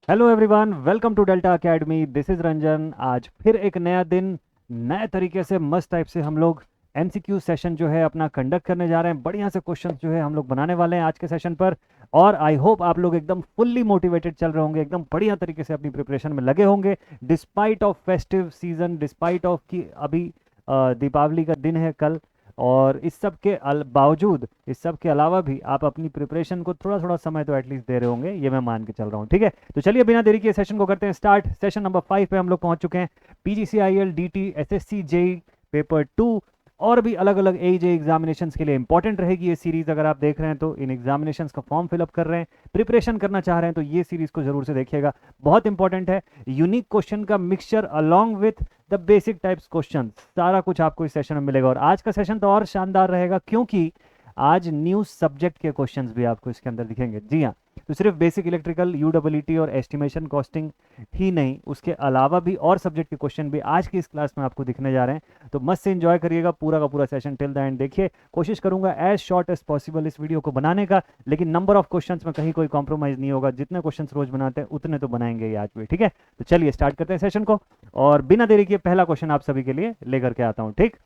Hello everyone, welcome to Delta Academy. This is Ranjan. आज फिर एक नया दिन, नए तरीके से मस्त टाइप से हम लोग एमसीक्यू सेशन जो है अपना कंडक्ट करने जा रहे हैं। बढ़िया से क्वेश्चंस जो है हम लोग बनाने वाले हैं आज के सेशन पर। और आई होप आप लोग एकदम फुल्ली मोटिवेटेड चल रहे होंगे, एकदम बढ़िया तरीके से अपनी प्रिपरेशन में लगे होंगे, despite of festive season, despite of कि अभी दीपावली का दिन है कल। और इस सब के बावजूद, इस सब के अलावा भी आप अपनी प्रिपरेशन को थोड़ा थोड़ा समय तो एटलीस्ट दे रहे होंगे, ये मैं मान के चल रहा हूँ। ठीक है, तो चलिए बिना देरी के सेशन को करते हैं स्टार्ट। सेशन नंबर 5 पे हम लोग पहुंच चुके हैं। PGCIL DT SSC JE paper 2 और भी अलग अलग एजे एग्जामिनेशन के लिए इंपॉर्टेंट रहेगी ये सीरीज। अगर आप देख रहे हैं तो इन एग्जामिनेशन का फॉर्म फिलअप कर रहे हैं, प्रिपरेशन करना चाह रहे हैं, तो ये सीरीज को जरूर से देखिएगा, बहुत इंपॉर्टेंट है। यूनिक क्वेश्चन का mixture along with the basic types question, सारा कुछ आपको इस सेशन में मिलेगा। और आज का सेशन तो और शानदार रहेगा क्योंकि आज न्यू सब्जेक्ट के क्वेश्चंस भी आपको इसके अंदर दिखेंगे। जी हाँ, तो सिर्फ बेसिक इलेक्ट्रिकल, यूडब्ल्यूटी और एस्टिमेशन कॉस्टिंग ही नहीं, उसके अलावा भी और सब्जेक्ट के क्वेश्चन भी आज की इस क्लास में आपको दिखने जा रहे हैं। तो मस्त से एंजॉय करिएगा पूरा का पूरा सेशन टिल द एंड। देखिए, कोशिश करूंगा एज शॉर्ट एज पॉसिबल इस वीडियो को बनाने का, लेकिन नंबर ऑफ क्वेश्चंस में कहीं कोई कॉम्प्रोमाइज नहीं होगा। जितने क्वेश्चंस रोज बनाते हैं उतने तो बनाएंगे ही आज भी। ठीक है, तो चलिए स्टार्ट करते हैं सेशन को। और बिना देरी किए पहला क्वेश्चन आप सभी के लिए लेकर के आता हूं। ठीक,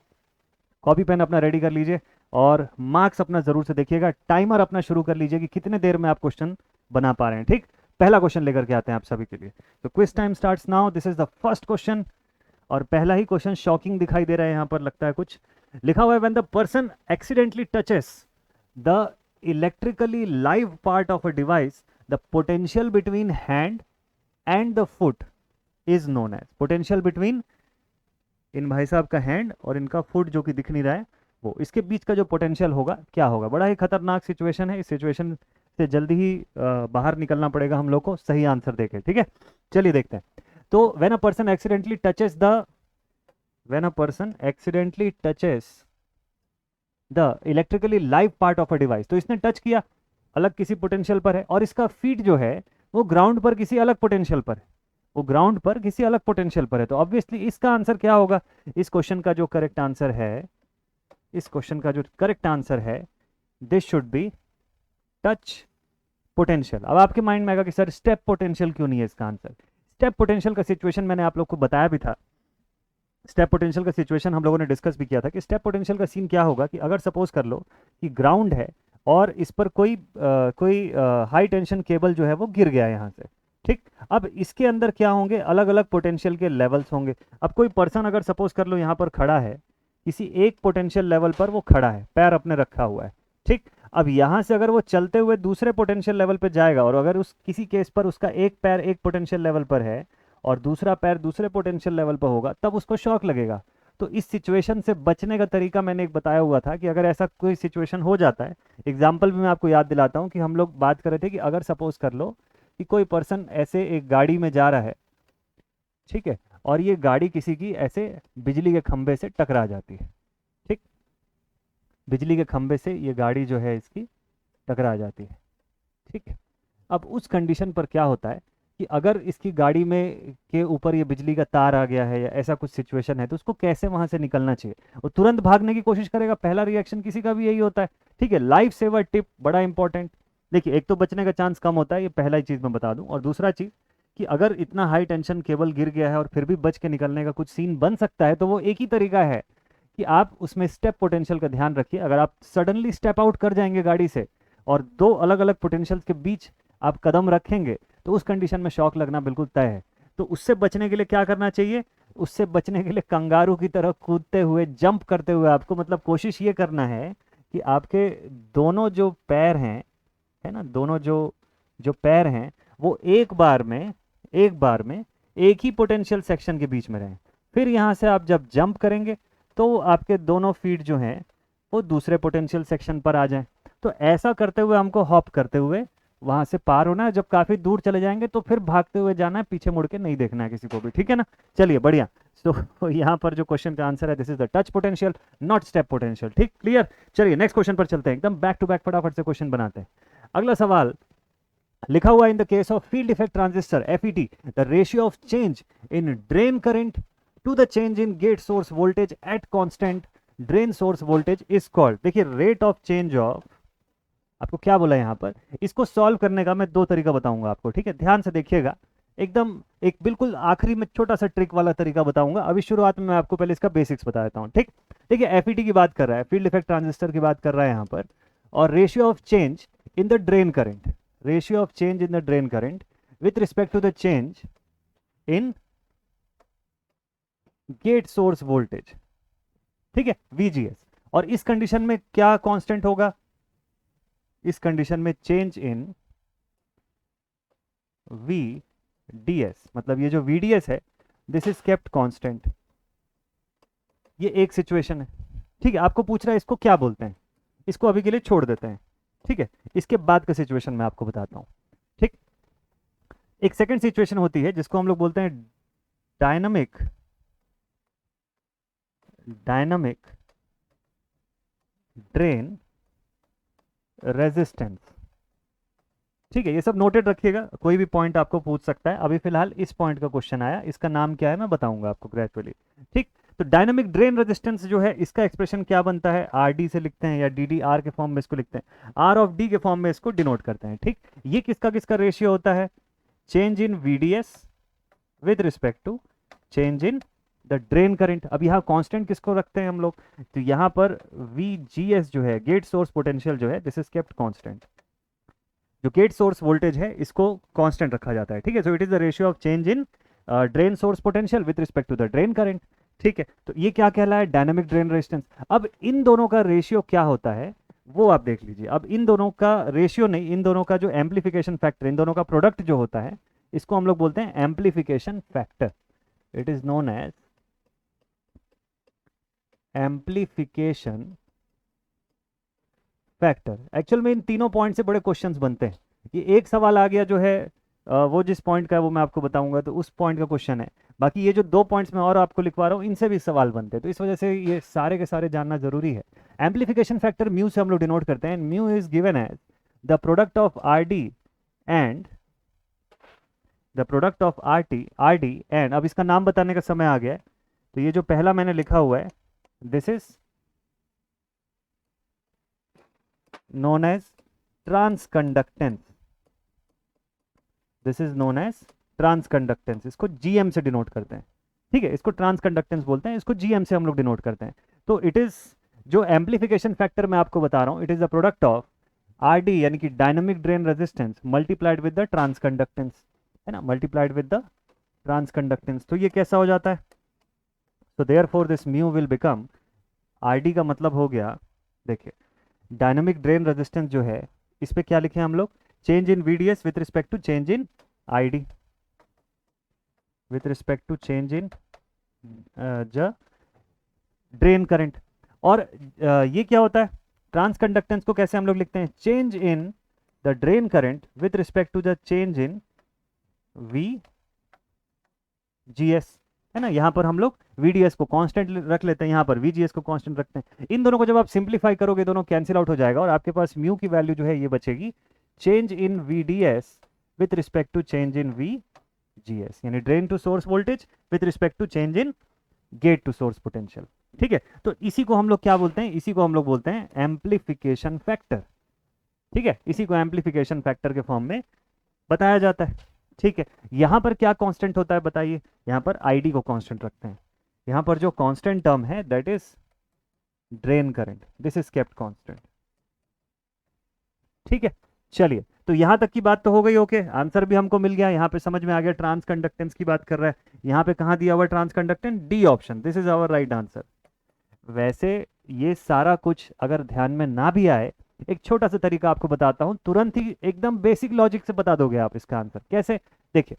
कॉपी पेन अपना रेडी कर लीजिए और मार्क्स अपना जरूर से देखिएगा, टाइमर अपना शुरू कर लीजिए कि कितने देर में आप क्वेश्चन बना पा रहे हैं। ठीक, पहला क्वेश्चन लेकर के आते हैं आप सभी के लिए। तो quiz time starts now. This is the first question. और पहला ही क्वेश्चन शॉकिंग दिखाई दे रहा है यहाँ पर, लगता है कुछ लिखा हुआ है। When the person accidentally touches the electrically live part of a device, the potential between hand and the foot is known as. Potential between इन भाई साहब का हैंड और इनका फुट जो कि दिख नहीं रहा है, वो इसके बीच का जो पोटेंशियल होगा क्या होगा। बड़ा ही खतरनाक सिचुएशन है। इस सिचुएशन से जल्दी ही बाहर निकलना पड़ेगा हम लोग को सही आंसर देके। ठीक है, चलिए देखते हैं। तो when a person accidentally touches the when a person accidentally touches the electrically live part of a device, तो इसने टच किया अलग किसी पोटेंशियल पर है, और इसका फीट जो है वो ग्राउंड पर किसी अलग पोटेंशियल पर है, वो ग्राउंड पर किसी अलग पोटेंशियल पर है। तो ऑब्वियसली इसका आंसर क्या होगा। इस क्वेश्चन का जो करेक्ट आंसर है, इस क्वेश्चन का जो करेक्ट आंसर है, this should be touch potential. अब आपके माइंड में आएगा कि सर स्टेप पोटेंशियल क्यों नहीं है इसका आंसर। स्टेप पोटेंशियल का सिचुएशन मैंने आप लोग को बताया भी था। स्टेप पोटेंशियल का सिचुएशन हम लोगों ने डिस्कस भी किया था कि स्टेप पोटेंशियल का सीन क्या होगा कि अगर सपोज कर लो कि ग्राउंड है और इस पर कोई हाई टेंशन केबल जो है वो गिर गया यहाँ से। ठीक, अब इसके अंदर क्या होंगे, अलग अलग पोटेंशियल के लेवल्स होंगे। अब कोई पर्सन अगर सपोज कर लो यहाँ पर खड़ा है, किसी एक पोटेंशियल लेवल पर वो खड़ा है, पैर अपने रखा हुआ है। ठीक, अब यहाँ से अगर वो चलते हुए दूसरे पोटेंशियल लेवल पर जाएगा, और अगर उस किसी केस पर उसका एक पैर एक पोटेंशियल लेवल पर है और दूसरा पैर दूसरे पोटेंशियल लेवल पर होगा, तब उसको शॉक लगेगा। तो इस सिचुएशन से बचने का तरीका मैंने एक बताया हुआ था कि अगर ऐसा कोई सिचुएशन हो जाता है, एग्जाम्पल भी मैं आपको याद दिलाता हूँ कि हम लोग बात कर रहे थे कि अगर सपोज कर लो कि कोई पर्सन ऐसे एक गाड़ी में जा रहा है, ठीक है, और ये गाड़ी किसी की ऐसे बिजली के खंभे से टकरा जाती है। ठीक, बिजली के खंभे से ये गाड़ी जो है इसकी टकरा जाती है। ठीक है, अब उस कंडीशन पर क्या होता है कि अगर इसकी गाड़ी में के ऊपर ये बिजली का तार आ गया है या ऐसा कुछ सिचुएशन है, तो उसको कैसे वहां से निकलना चाहिए। वो तुरंत भागने की कोशिश करेगा, पहला रिएक्शन किसी का भी यही होता है। ठीक है, लाइफ सेवर टिप बड़ा इंपॉर्टेंट। देखिए, एक तो बचने का चांस कम होता है, ये पहला ही चीज मैं बता दूं। और दूसरा चीज कि अगर इतना हाई टेंशन केबल गिर गया है और फिर भी बच के निकलने का कुछ सीन बन सकता है, तो वो एक ही तरीका है कि आप उसमें स्टेप पोटेंशियल का ध्यान रखिए। अगर आप सडनली स्टेप आउट कर जाएंगे गाड़ी से और दो अलग अलग पोटेंशियल के बीच आप कदम रखेंगे, तो उस कंडीशन में शॉक लगना बिल्कुल तय है। तो उससे बचने के लिए क्या करना चाहिए, उससे बचने के लिए कंगारू की तरह कूदते हुए, जंप करते हुए आपको, मतलब कोशिश ये करना है कि आपके दोनों जो पैर हैं, है ना, दोनों जो जो पैर हैं वो एक बार में एक ही पोटेंशियल सेक्शन के बीच में रहें। फिर यहाँ से आप जब जंप करेंगे तो आपके दोनों फीट जो हैं वो दूसरे पोटेंशियल सेक्शन पर आ जाएं। तो ऐसा करते हुए हमको हॉप करते हुए वहां से पार होना है। जब काफी दूर चले जाएंगे तो फिर भागते हुए जाना है, पीछे मुड़ के नहीं देखना है किसी को भी। ठीक है ना, चलिए बढ़िया। तो यहाँ पर जो क्वेश्चन का आंसर है, this is the touch potential, not step potential. ठीक, क्लियर। चलिए नेक्स्ट क्वेश्चन पर चलते हैं, एकदम बैक टू बैक फटाफट से क्वेश्चन बनाते हैं। अगला सवाल लिखा हुआ, in the case of field effect transistor FET, the ratio of change in drain current to the change in gate source voltage at constant drain source voltage is called. देखिए, rate of change of आपको क्या बोला यहाँ पर, इसको solve करने का मैं दो तरीका बताऊंगा आपको, ठीक है, ध्यान से देखिएगा, एकदम एक बिल्कुल आखिरी में छोटा सा ट्रिक वाला तरीका बताऊंगा। अभी शुरुआत में मैं आपको पहले इसका बेसिक्स बता देता हूँ, ठीक। देखिए एफईटी की बात कर रहा है, फील्ड इफेक्ट ट्रांजिस्टर की बात कर रहा है यहाँ पर, और ratio of change in the drain current, ratio of change in the drain current with respect to the change in gate source voltage, ठीक है, VGS। और इस कंडीशन में क्या कांस्टेंट होगा, इस कंडीशन में चेंज इन VDS, मतलब ये जो VDS है दिस इज केप्ट कांस्टेंट। ये एक सिचुएशन है, ठीक है। आपको पूछ रहा है इसको क्या बोलते हैं, इसको अभी के लिए छोड़ देते हैं, ठीक है, इसके बाद का सिचुएशन मैं आपको बताता हूं, ठीक। एक सेकंड सिचुएशन होती है जिसको हम लोग बोलते हैं डायनामिक ड्रेन रेजिस्टेंस, ठीक है। ये सब नोटेड रखिएगा, कोई भी पॉइंट आपको पूछ सकता है। अभी फिलहाल इस पॉइंट का क्वेश्चन आया, इसका नाम क्या है मैं बताऊंगा आपको ग्रेजुअली, ठीक। तो डायनामिक ड्रेन रेजिस्टेंस जो है इसका एक्सप्रेशन क्या बनता है, RD से लिखते हैं या DDR के फॉर्म में इसको लिखते हैं, R ऑफ D के फॉर्म में इसको डिनोट करते हैं, ठीक। ये किसका किसका रेशियो होता है, change in VDS with respect to change in the drain current. अब यहाँ कांस्टेंट किसको रखते हैं हम लोग, तो यहाँ पर VGS जो है गेट सोर्स पोटेंशियल जो है दिस इज केप्ट कांस्टेंट, जो गेट सोर्स वोल्टेज है इसको कांस्टेंट रखा जाता है, ठीक है। So it is the ratio of change in drain source potential with respect to the drain current, ठीक है। तो ये क्या कहला है, डायनामिक ड्रेन रेजिस्टेंस। अब इन दोनों का रेशियो क्या होता है वो आप देख लीजिए। अब इन दोनों का रेशियो नहीं, इन दोनों का जो एम्पलीफिकेशन फैक्टर, इन दोनों का प्रोडक्ट जो होता है इसको हम लोग बोलते हैं amplification factor. It is known as amplification factor. Actual में इन तीनों पॉइंट से बड़े क्वेश्चंस बनते हैं। ये एक सवाल आ गया जो है वो जिस पॉइंट का है वो मैं आपको बताऊंगा, तो उस पॉइंट का क्वेश्चन है। बाकी ये जो दो पॉइंट्स मैं और आपको लिखवा रहा हूँ इनसे भी सवाल बनते हैं, तो इस वजह से ये सारे के सारे जानना जरूरी है। एम्पलीफिकेशन फैक्टर म्यू से हम लोग डिनोट करते हैं। Mu is given as the product of RD and the product of RD and, अब इसका नाम बताने का समय आ गया है, तो ये जो पहला मैंने लिखा हुआ है this is known as transconductance, this is known as transconductance, इसको GM से डिनोट करते हैं, ठीक है। इसको ट्रांसकंडक्टेंस बोलते हैं, इसको GM से हम लोग डिनोट करते हैं। तो इट इज जो एम्पलीफिकेशन फैक्टर मैं आपको बता रहा हूं, it is the product of RD यानी कि dynamic drain resistance multiplied with the transconductance, है ना, मल्टीप्लाइड विद द ट्रांसकंडक्टेंस। तो ये कैसा हो जाता है, तो therefore this mu will become, RD का मतलब हो गया, देखिए डायनामिक ड्रेन रेजिस्टेंस जो है इस पे क्या लिखे हम लोग, change in VDS with respect to change in ID with respect to change in drain current. और ये क्या होता है, ट्रांसकंडक्टेंस को कैसे हम लोग लिखते हैं, change in the drain current with respect to the change in VGS, है ना। यहां पर हम लोग VDS को कांस्टेंट रख लेते हैं, यहां पर VGS को कांस्टेंट रखते हैं। इन दोनों को जब आप सिंप्लीफाई करोगे दोनों कैंसिल आउट हो जाएगा और आपके पास म्यू की वैल्यू जो है ये बचेगी, change in VDS with respect to change in VGS, यानी drain to source voltage with respect to change in gate to source potential, ठीक है। तो इसी को हम लोग क्या बोलते हैं, इसी को हम लोग बोलते हैं एम्पलीफिकेशन फैक्टर, ठीक है। इसी को एम्पलीफिकेशन फैक्टर के फॉर्म में बताया जाता है, ठीक है। यहां पर क्या कांस्टेंट होता है बताइए, यहां पर ID को कांस्टेंट रखते हैं, यहां पर जो कांस्टेंट टर्म है that is drain current, this is kept constant, ठीक है। चलिए तो यहां तक की बात तो हो गई, ओके। आंसर भी हमको मिल गया, यहां पे समझ में आ गया ट्रांसकंडक्टेंस की बात कर रहा है। यहां पे कहां दिया हुआ transconductance, D option, this is our right answer. वैसे ये सारा कुछ अगर ध्यान में ना भी आए, एक छोटा सा तरीका आपको बताता हूं, तुरंत ही एकदम बेसिक लॉजिक से बता दोगे आप इसका आंसर कैसे। देखिए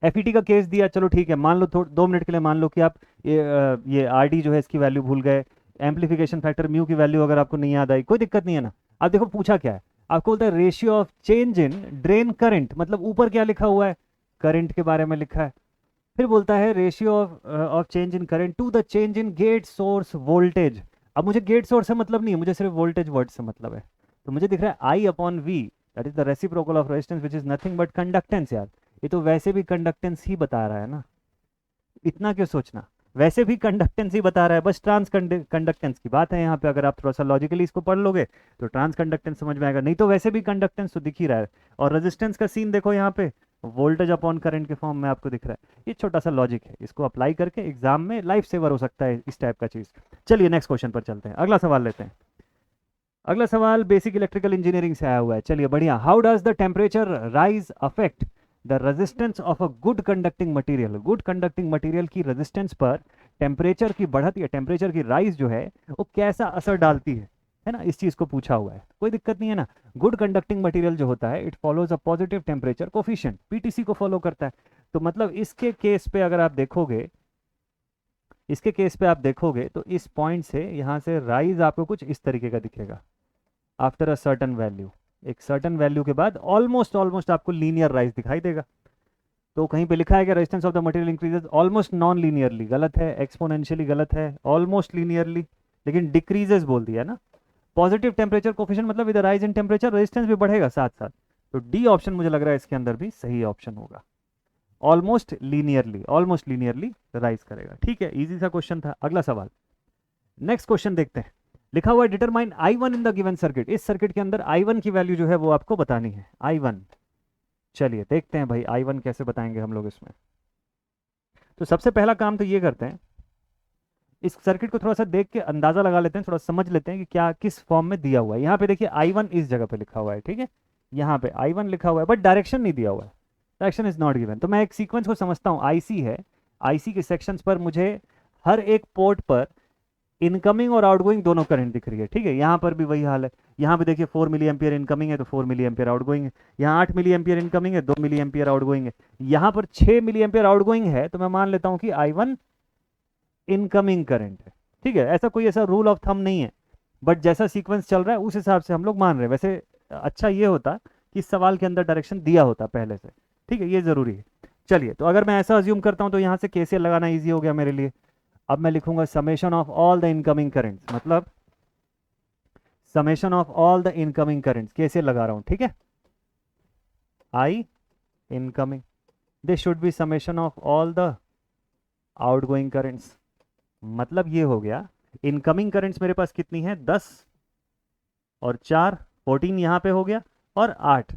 FET का केस दिया, चलो ठीक है, मान लो 2 मिनट के लिए मान लो कि आप ये RD जो है इसकी वैल्यू भूल गए, एम्पलीफिकेशन फैक्टर म्यू की वैल्यू अगर आपको नहीं याद आई, कोई दिक्कत नहीं है ना। अब देखो पूछा क्या है, आपको बोलता है ratio of change in drain current, मतलब ऊपर क्या लिखा हुआ है, करंट के बारे में लिखा है। फिर बोलता है ratio of change in current to the change in gate source voltage. अब मुझे गेट सोर्स से मतलब नहीं है, मुझे सिर्फ वोल्टेज वर्ड से मतलब है। तो मुझे दिख रहा है I/V, that is the reciprocal of resistance which is nothing but conductance. यार ये तो वैसे भी कंडक्टेंस ही बता रहा है ना, इतना क्यों सोचना। वैसे भी कंडक्टेंस ही बता रहा है, बस ट्रांस कंडक्टेंस की बात है यहाँ पे। अगर आप थोड़ा सा लॉजिकली इसको पढ़ लोगे तो ट्रांस कंडक्टेंस समझ में आएगा, नहीं तो वैसे भी कंडक्टेंस तो दिख ही रहा है। और रेजिस्टेंस का सीन देखो यहाँ पे, वोल्टेज अपॉन करंट के फॉर्म में आपको दिख रहा है। ये छोटा सा लॉजिक है, इसको अप्लाई करके एग्जाम में लाइफ सेवर हो सकता है इस टाइप का चीज़। चलिए नेक्स्ट क्वेश्चन पर चलते हैं, अगला सवाल लेते हैं। अगला सवाल बेसिक इलेक्ट्रिकल इंजीनियरिंग से आया हुआ है, चलिए बढ़िया। How does the temperature rise affect the resistance of a good conducting material. Good conducting material की रेजिस्टेंस पर टेम्परेचर की बढ़त या टेम्परेचर की राइज जो है वो कैसा असर डालती है ना, इस चीज को पूछा हुआ है। कोई दिक्कत नहीं है ना। गुड कंडक्टिंग मटेरियल जो होता है it follows a positive temperature coefficient, PTC को फॉलो करता है। तो मतलब इसके केस पे अगर आप देखोगे, इसके केस पे आप देखोगे तो इस पॉइंट से यहाँ से राइज आपको कुछ इस तरीके का दिखेगा आफ्टर अ सर्टन वैल्यू। एक सर्टन वैल्यू के बाद ऑलमोस्ट ऑलमोस्ट आपको लीनियर राइज दिखाई देगा। तो कहीं पे लिखा है कि resistance of the material increases almost non linearly, गलत है। एक्सपोनेंशियली गलत है, ऑलमोस्ट लीनियरली, लेकिन डिक्रीजेस बोल दिया ना। पॉजिटिव टेम्परेचर कोफिशिएंट मतलब with rise in temperature resistance भी बढ़ेगा साथ साथ। तो डी ऑप्शन मुझे लग रहा है इसके अंदर भी सही ऑप्शन होगा। ऑलमोस्ट लीनियरली राइज करेगा। ठीक है, इजी सा क्वेश्चन था। अगला सवाल, नेक्स्ट क्वेश्चन देखते हैं। लिखा हुआ है determine I1 in the given circuit. इस सर्किट के अंदर I1 की वैल्यू जो है वो आपको बतानी है। I1, चलिए देखते हैं भाई I1 कैसे बताएंगे हम लोग इसमें। तो सबसे पहला काम तो ये करते हैं, इस सर्किट को थोड़ा सा देख के अंदाजा लगा लेते हैं, थोड़ा समझ लेते हैं कि क्या किस फॉर्म में दिया हुआ है। यहाँ पे देखिए I1 इस जगह पे लिखा हुआ है, ठीक है, यहाँ पे I1 लिखा हुआ है, बट डायरेक्शन नहीं दिया हुआ है, डायरेक्शन इज नॉट गिवन। तो मैं एक सीक्वेंस को समझता हूँ, IC है, IC के सेक्शंस पर मुझे हर एक पोर्ट पर इनकमिंग और आउटगोइंग दोनों करंट दिख रही है। ठीक है, यहाँ पर भी वही हाल है। यहाँ पे देखिए 4 मिली एम्पियर इनकमिंग है तो 4 मिली एम्पियर आउटगोइंग है। यहाँ 8 मिली एम्पियर इनकमिंग है, 2 मिली एम्पियर आउटगोइंग है। यहाँ पर 6 मिली एम्पियर आउटगोइंग है, तो मैं मान लेता हूँ कि I1 इनकमिंग करंट है। ठीक है, ऐसा कोई ऐसा रूल ऑफ थंब नहीं है, बट जैसा सीक्वेंस चल रहा है उस हिसाब से हम लोग मान रहे हैं। वैसे अच्छा ये होता कि इस सवाल के अंदर डायरेक्शन दिया होता पहले से। ठीक है, ये जरूरी है। चलिए, तो अगर मैं ऐसा अज्यूम करता हूँ तो यहाँ से केसीएल लगाना ईजी हो गया मेरे लिए। अब मैं लिखूंगा summation of all the incoming currents, मतलब summation of all the incoming currents KCL लगा रहा हूं। ठीक है, I incoming, this should be summation of all the outgoing currents. मतलब ये हो गया, इनकमिंग करंट्स मेरे पास कितनी है, 10 और 4 14 यहाँ पे हो गया, और 8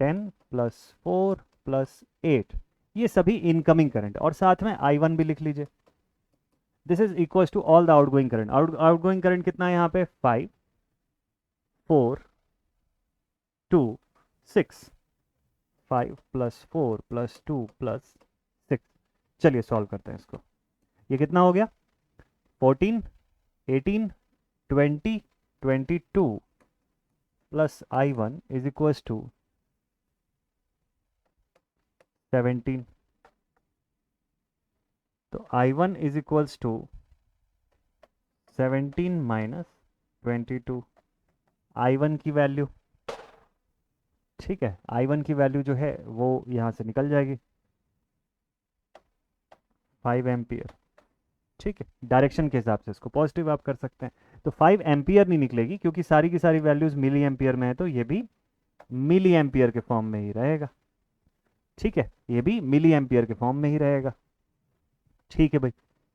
10 प्लस 4 प्लस 8, ये सभी इनकमिंग करंट। और साथ में I1 भी लिख लीजिए, this is equal to all the outgoing current. Outgoing current कितना है यहाँ पे, 5 4 2 6, 5 प्लस 4 प्लस 2 प्लस 6। चलिए सॉल्व करते हैं इसको। ये कितना हो गया, 14 18 20 22 plus I1 is equal to 17। तो I1 is equals to 17 minus 22, I1 की वैल्यू। ठीक है, I1 की वैल्यू जो है वो यहाँ से निकल जाएगी, 5 एम्पियर। ठीक है, डायरेक्शन के हिसाब से इसको पॉजिटिव आप कर सकते हैं। तो 5 एम्पियर नहीं निकलेगी क्योंकि सारी की सारी वैल्यूज मिली एम्पियर में है, तो ये भी मिली एम्पियर के फॉर्म में ही रहेगा। ठीक है, ये भी मिली एम्पियर के फॉर्म में ही रहेगा। ठीक है भाई,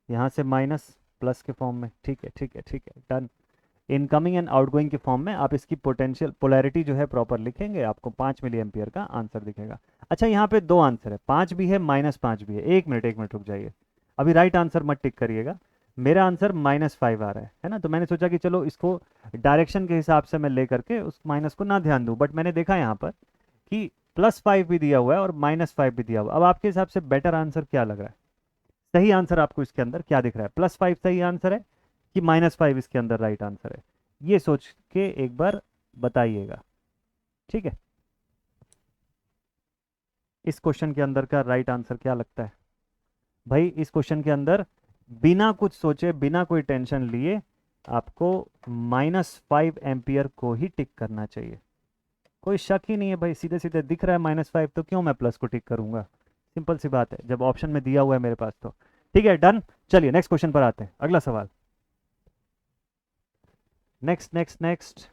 यहाँ से माइनस प्लस के फॉर्म में। ठीक है ठीक है ठीक है, डन। इनकमिंग एंड आउटगोइंग के फॉर्म में आप इसकी पोटेंशियल पोलैरिटी जो है प्रॉपर लिखेंगे, आपको 5 मिली एम्पियर का आंसर दिखेगा। अच्छा, यहाँ पे दो आंसर है, 5 भी है -5 भी है। एक मिनट रुक जाइए, अभी राइट आंसर मत टिक करिएगा। मेरा आंसर -5 आ रहा है ना, तो मैंने सोचा कि चलो इसको डायरेक्शन के हिसाब से मैं ले करके उस माइनस को ना ध्यान दूँ, बट मैंने देखा यहाँ पर कि +5 भी दिया हुआ है और -5 भी दिया हुआ है। अब आपके हिसाब से बेटर आंसर क्या लग रहा है, सही आंसर आपको इसके अंदर क्या दिख रहा है, +5 सही आंसर है कि -5 इसके अंदर राइट आंसर है, ये सोच के एक बार बताइएगा। ठीक है, इस क्वेश्चन के अंदर का राइट आंसर क्या लगता है भाई। इस क्वेश्चन के अंदर बिना कुछ सोचे, बिना कोई टेंशन लिए आपको -5 एम्पियर को ही टिक करना चाहिए। कोई शक ही नहीं है भाई, सीधे सीधे दिख रहा है -5, तो क्यों मैं प्लस को टिक करूंगा। सिंपल सी बात है, जब ऑप्शन में दिया हुआ है मेरे पास तो। ठीक है, डन। चलिए नेक्स्ट क्वेश्चन पर आते हैं, अगला सवाल। नेक्स्ट नेक्स्ट नेक्स्ट,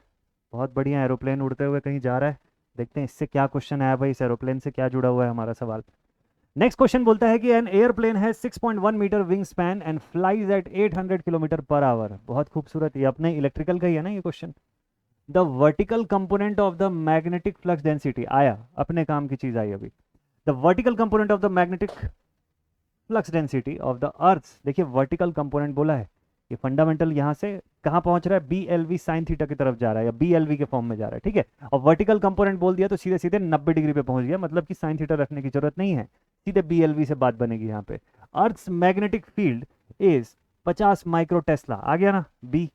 बहुत बढ़िया, एरोप्लेन उड़ते हुए कहीं जा रहा है। देखते हैं इससे क्या क्वेश्चन आया भाई, इस एरोप्लेन से क्या जुड़ा हुआ है हमारा सवाल। नेक्स्ट क्वेश्चन बोलता है कि एन एयरप्लेन है 6.1 metre wing span and flies at 800 kilometre per hour. बहुत खूबसूरत, ये अपने इलेक्ट्रिकल का ही है ना ये question. The vertical component of the magnetic flux density, आया अपने काम की चीज आई अभी। The vertical component of the magnetic flux density of the earth, देखिए वर्टिकल कंपोनेंट बोला है, ये फंडामेंटल यहाँ से कहाँ पहुंच रहा है, B L V sine theta की तरफ जा रहा है या बी एल वी के फॉर्म में जा रहा है, ठीक है। और वर्टिकल कंपोनेंट बोल दिया तो सीधे सीधे 90 डिग्री पे पहुंच गया, मतलब कि साइन थीटा रखने की जरूरत नहीं है, सीधे बी एल वी से बात बनेगी यहाँ पे। Earth magnetic field is 50 micro tesla, आ गया ना B.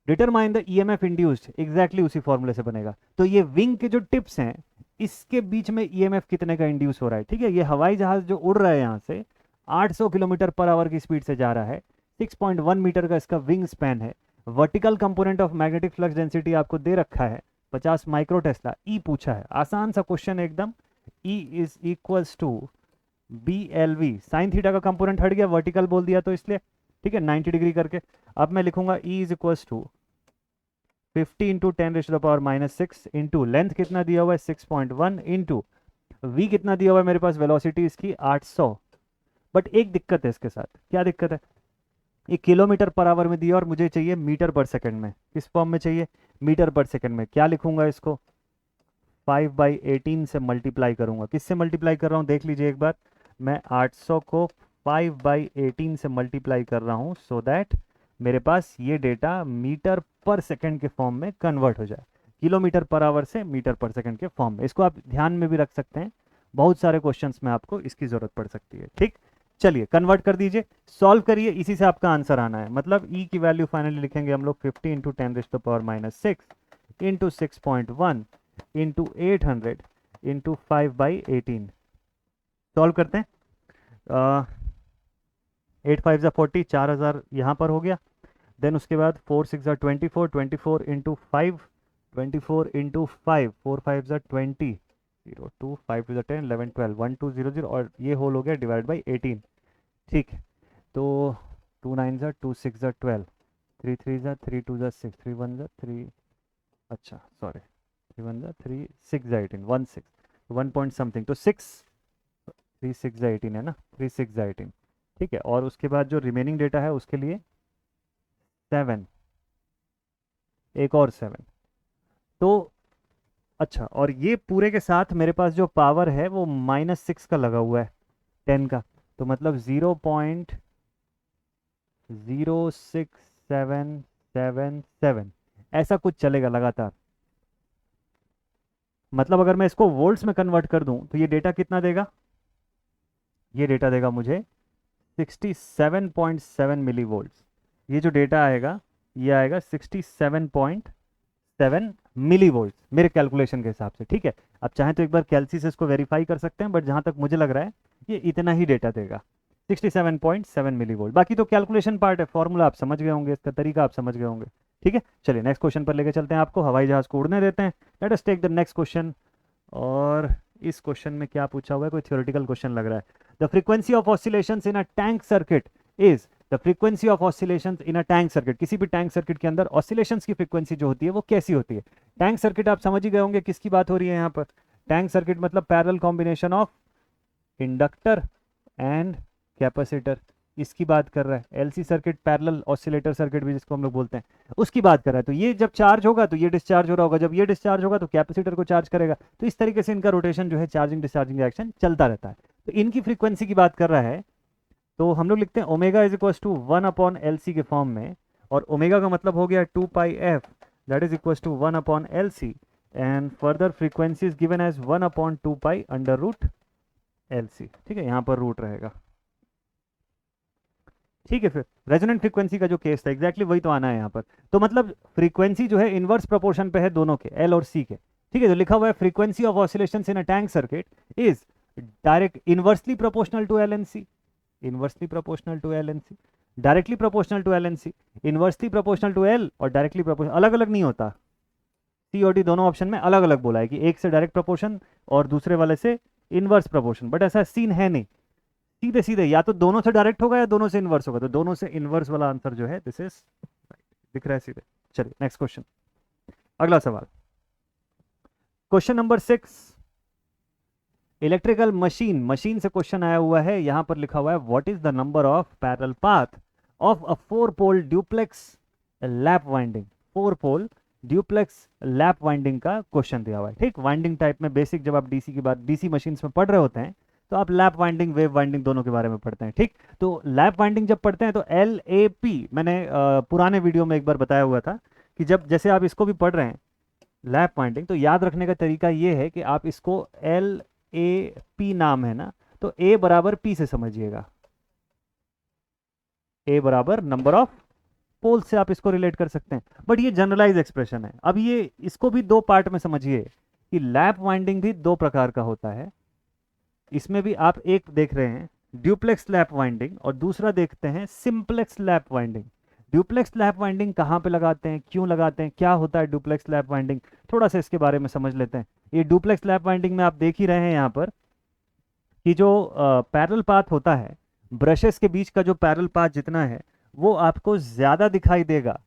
Determine the EMF induced, exactly उसी फॉर्मूले से बनेगा। तो ये विंग के जो टिप्स हैं इसके बीच में ईएमएफ कितने का इंड्यूस हो रहा है, ठीक है। ये हवाई जहाज जो उड़ रहा है यहाँ से 800 किलोमीटर पर आवर की स्पीड से जा रहा है, 6.1 मीटर का इसका विंग स्पैन है। Vertical component of magnetic flux density आपको दे रखा है 50 माइक्रो टेस्ला, ई पूछा है, आसान सा क्वेश्चन एकदम। E is equals to B L V, sine theta का कंपोनेंट हट गया, वर्टिकल बोल दिया तो इसलिए, ठीक है, 90 डिग्री करके। अब मैं लिखूंगा E is equals to 50 into 10⁻⁻6 into length कितना दिया हुआ है 6.1 इंटू वी कितना दिया हुआ है मेरे पास, वेलोसिटी इसकी 800। बट एक दिक्कत है इसके साथ, क्या दिक्कत है, ये किलोमीटर पर आवर में दिया और मुझे चाहिए मीटर पर सेकंड में, किस फॉर्म में चाहिए, मीटर पर सेकंड में। क्या लिखूंगा इसको, 5/18 से मल्टीप्लाई करूंगा। किससे मल्टीप्लाई कर रहा हूं देख लीजिए एक बार, मैं 800 को 5/18 से मल्टीप्लाई कर रहा हूं सो दैट मेरे पास ये डेटा मीटर पर सेकंड के फॉर्म में कन्वर्ट हो जाए, किलोमीटर पर आवर से मीटर पर सेकंड के फॉर्म में। इसको आप ध्यान में भी रख सकते हैं, बहुत सारे क्वेश्चंस में आपको इसकी जरूरत पड़ सकती है, ठीक। चलिए कन्वर्ट कर दीजिए, सॉल्व करिए, इसी से आपका आंसर आना है। मतलब ई की वैल्यू फाइनली लिखेंगे हम लोग 50 into 10⁻⁻6 into 6.1 into 800 into 5/18। Solve करते हैं, 8 5 40, 4000 यहाँ पर हो गया। देन उसके बाद 4 6 24, 24 इंटू 5, 24 इंटू 5, 4 5 20, 0 2 5 2 10 11 12 1 2 0 0, और ये होल हो गया डिवाइड बाई 18, ठीक है। तो 2 9 2 6 12, 3 3 3 2 6, 3 1 3, अच्छा सॉरी 3 1 3 6 18 1 6 1 पॉइंट समथिंग, तो 6 3 6 18 है ना, 3 6 18, ठीक है। और उसके बाद जो रिमेनिंग डेटा है उसके लिए 7, एक और 7, तो अच्छा, और ये पूरे के साथ मेरे पास जो पावर है वो -6 का लगा हुआ है 10 का, तो मतलब 0.06777 ऐसा कुछ चलेगा लगातार। मतलब अगर मैं इसको वोल्ट्स में कन्वर्ट कर दूं तो ये डेटा कितना देगा, ये डेटा देगा मुझे 67.7 मिली वोल्ट्स। ये जो डेटा आएगा ये आएगा 67.7 मिली वोल्ट मेरे कैलकुलेशन के हिसाब से, ठीक है। अब चाहें तो एक बार कैलसी से इसको वेरीफाई कर सकते हैं, बट जहां तक मुझे लग रहा है ये इतना ही डेटा देगा, 67.7 मिली वोल्ट। बाकी तो कैलकुलेशन पार्ट है, फॉर्मूला आप समझ गए होंगे, इसका तरीका आप समझ गए होंगे, ठीक है। चलिए नेक्स्ट क्वेश्चन पर लेके चलते हैं आपको, हवाई जहाज को उड़ने देते हैं। Let us take the next question. और इस क्वेश्चन में क्या पूछा हुआ है, कोई थ्योरेटिकल क्वेश्चन लग रहा है। The frequency of oscillations in a tank circuit is, the frequency of oscillations in a tank circuit, किसी भी टैंक सर्किट के अंदर ऑसिलेशंस की फ्रीक्वेंसी जो होती है वो कैसी होती है। टैंक सर्किट आप समझ ही गए होंगे किसकी बात हो रही है यहाँ पर, टैंक सर्किट मतलब parallel combination of inductor and capacitor, इसकी बात कर रहा है। LC circuit parallel oscillator circuit भी जिसको हम लोग बोलते हैं, उसकी बात कर रहा है। तो ये जब चार्ज होगा तो ये डिस्चार्ज हो रहा होगा, जब ये डिस्चार्ज होगा तो कैपेसिटर को चार्ज करेगा, तो इस तरीके से इनका रोटेशन जो है चार्जिंग डिस्चार्जिंग रिएक्शन चलता रहता है। तो इनकी फ्रीक्वेंसी की बात कर रहा है, तो हम लोग लिखते हैं omega is equal to 1/LC के फॉर्म में, और ओमेगा का मतलब हो गया 2πf, that is equal to 1/LC, and further frequency is given as 1/2π√LC, ठीक है, यहाँ पर रूट रहेगा, ठीक है। फिर रेजोनेंट फ्रीक्वेंसी का जो केस था एग्जैक्टली वही तो आना है यहाँ पर। तो मतलब फ्रीक्वेंसी जो है इनवर्स प्रोपोर्शन पे है दोनों के, एल और सी के, ठीक है। तो लिखा हुआ है frequency of oscillations in a tank circuit is direct inversely proportional to L and C, inversely proportional to L and C, directly proportional to L and C, inversely proportional to L और directly proportional, अलग अलग नहीं होता, सी और D दोनों option में अलग अलग बोला है कि एक से डायरेक्ट प्रोपोर्शन और दूसरे वाले से इनवर्स प्रोपोर्शन, बट ऐसा सीन है नहीं, सीधे सीधे या तो दोनों से डायरेक्ट होगा या दोनों से इनवर्स होगा, तो दोनों से इनवर्स वाला आंसर जो है दिस इज दिख रहा है सीधे। चलिए नेक्स्ट क्वेश्चन, अगला सवाल, question number 6। Electrical machine, machine से क्वेश्चन आया हुआ है, यहां पर लिखा हुआ है what is the number of parallel path of a 4 pole duplex lap winding. 4 pole duplex lap winding का क्वेश्चन दिया हुआ है। ठीक, वाइंडिंग टाइप में बेसिक जब आप डीसी की बात, डीसी मशीन्स में पढ़ रहे होते हैं तो आप लैप वाइंडिंग वेव वाइंडिंग दोनों के बारे में पढ़ते हैं। ठीक, तो लैप वाइंडिंग जब पढ़ते हैं तो LAP, मैंने पुराने वीडियो में एक बार बताया हुआ था कि जब जैसे आप इसको भी पढ़ रहे हैं लैप वाइंडिंग, तो याद रखने का तरीका ये है कि आप इसको LAP नाम है ना, तो A बराबर P से समझिएगा। A बराबर नंबर ऑफ पोल से आप इसको रिलेट कर सकते हैं, बट ये जनरलाइज एक्सप्रेशन है। अब ये इसको भी दो पार्ट में समझिए कि लैप वाइंडिंग भी दो प्रकार का होता है। इसमें भी आप एक देख रहे हैं ड्यूप्लेक्स लैप वाइंडिंग और दूसरा देखते हैं simplex lap winding. Duplex lap winding कहाँ पे लगाते हैं, क्यों लगाते हैं, क्या होता है ड्यूप्लेक्स लैप वाइंडिंग, थोड़ा सा इसके बारे में समझ लेते हैं। ये ड्यूप्लेक्स लैप वाइंडिंग में आप देख ही रहे हैं यहाँ पर कि जो पैरेलल पाथ होता है, ब्रशेस के बीच का जो पैरेलल पाथ जितना है वो आपको ज़्यादा दिखाई देगा,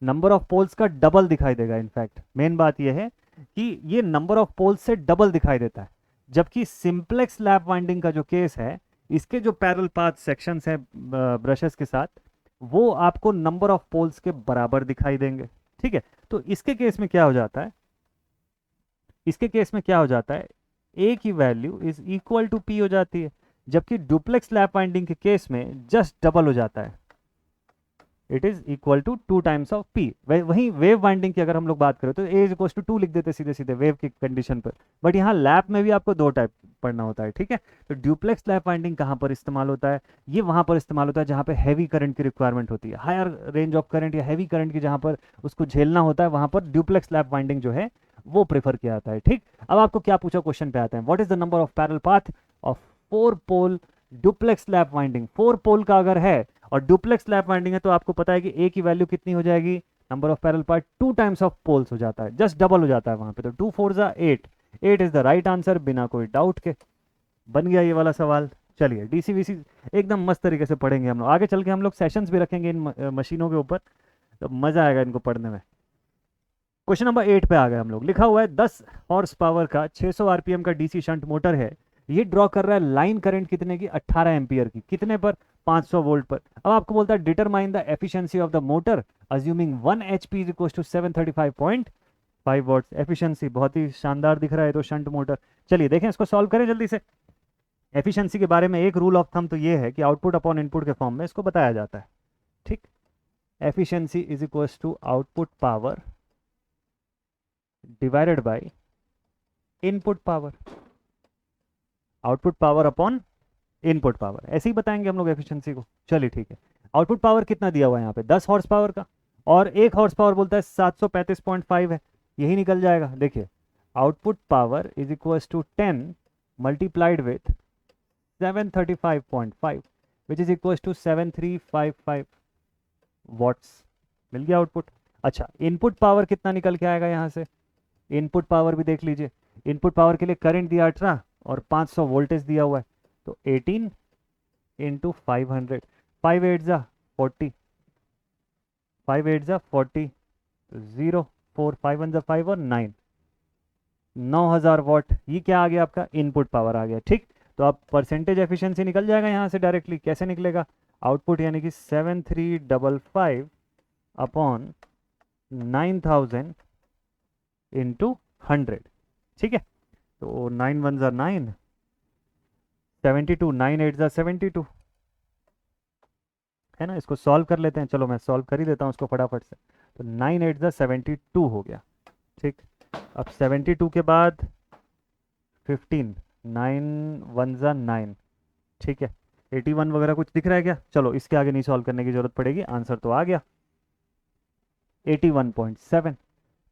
नंबर ऑफ पोल्स का डबल दिखाई देगा। इनफैक्ट मेन बात यह है कि ये नंबर ऑफ पोल्स से डबल दिखाई देता है, जबकि सिंपलेक्स लैप वाइंडिंग का जो केस है, इसके जो पैरेलल पाथ सेक्शंस हैं ब्रशेस के साथ, वो आपको नंबर ऑफ पोल्स के बराबर दिखाई देंगे। ठीक है, तो इसके केस में क्या हो जाता है, इसके केस में क्या हो जाता है, ए की value is equal to P हो जाती है, जबकि डुप्लेक्स लैप वाइंडिंग के केस में जस्ट डबल हो जाता है, it is equal to 2 times of P. वहीं वेव वाइंडिंग की अगर हम लोग बात करें तो ए इज इक्वल टू 2 लिख देते सीधे सीधे वेव की कंडीशन पर, बट यहाँ लैप में भी आपको दो टाइप पढ़ना होता है। ठीक है, तो ड्यूप्लेक्स लैप वाइंडिंग कहाँ पर इस्तेमाल होता है, ये वहाँ पर इस्तेमाल होता है जहाँ पे हैवी करंट की रिक्वायरमेंट होती है, हायर रेंज ऑफ करंट या हैवी करंट की जहाँ पर उसको झेलना होता है, वहाँ पर ड्यूप्लेक्स लैप वाइंडिंग जो है वो प्रेफर किया जाता है। ठीक, अब आपको क्या पूछा क्वेश्चन पे आते हैं, what is the number of parallel path of 4 pole duplex lap winding. 4 pole का अगर है और डुप्लेक्स लैप वाइंडिंग है तो आपको पता है कि ए की वैल्यू कितनी हो जाएगी, number of parallel path 2 times of poles हो जाता है, जस्ट डबल हो जाता है वहां पे, तो 2 4 जा 8, 8 इज द राइट आंसर, बिना कोई डाउट के बन गया ये वाला सवाल। चलिए डीसी वीसी एकदम मस्त तरीके से पढ़ेंगे हम लोग, आगे चल के हम लोग सेशंस भी रखेंगे इन मशीनों के ऊपर, तो मजा आएगा इनको पढ़ने में। क्वेश्चन नंबर 8 पे आ गए हम लोग, लिखा हुआ है 10 हॉर्स पावर का 600 आरपीएम का डीसी शंट मोटर है, ये ड्रॉ कर रहा है लाइन करंट कितने की, 18 एम्पियर की, कितने पर, 500 वोल्ट पर। अब आपको बोलता है determine the efficiency of the motor assuming 1 HP is equal to 735.5 watts. Efficiency बहुत ही शानदार दिख रहा है तो शंट मोटर। चलिए देखें इसको सॉल्व करें जल्दी से। एफिशिएंसी के बारे में एक रूल ऑफ थंब तो ये है कि आउटपुट अपॉन इनपुट के फॉर्म में इसको बताया जाता है। ठीक, efficiency is equal to output power divided by input power, output power upon input power, ऐसे ही बताएंगे हम लोग एफिशिएंसी को। चलिए ठीक है, आउटपुट पावर कितना दिया हुआ है यहाँ पे, 10 हॉर्स पावर का, और 1 हॉर्स पावर बोलता है 735.5 है, यही निकल जाएगा। देखिए output power is equal to 10 multiplied with 735.5 which is equal to 7355 watts, मिल गया आउटपुट। अच्छा, इनपुट पावर कितना निकल के आएगा यहाँ से, इनपुट पावर भी देख लीजिए, इनपुट पावर के लिए करंट दिया 18 और 500 वोल्टेज दिया हुआ है, तो 18 इंटू 500, 5 8 जा 40, 5 8 जा 40, 0 4 5 1 जा 5 और 9, 9000 वॉट, ये क्या आ गया आपका इनपुट पावर आ गया। ठीक, तो आप परसेंटेज एफिशिएंसी निकल जाएगा यहाँ से डायरेक्टली, कैसे निकलेगा, आउटपुट यानी कि 7355 अपॉन 9000 इंटू 100। ठीक है, तो 9 1 जा 9, 72, 9 8 जा 72 है ना, इसको सॉल्व कर लेते हैं। चलो मैं सॉल्व कर ही देता हूँ उसको फटाफट से, तो 9 8 जा 72 हो गया। ठीक, अब 72 के बाद 15, 9 1 जा 9, ठीक है, 81 वगैरह कुछ दिख रहा है क्या, चलो इसके आगे नहीं सॉल्व करने की जरूरत पड़ेगी, आंसर तो आ गया 81.7।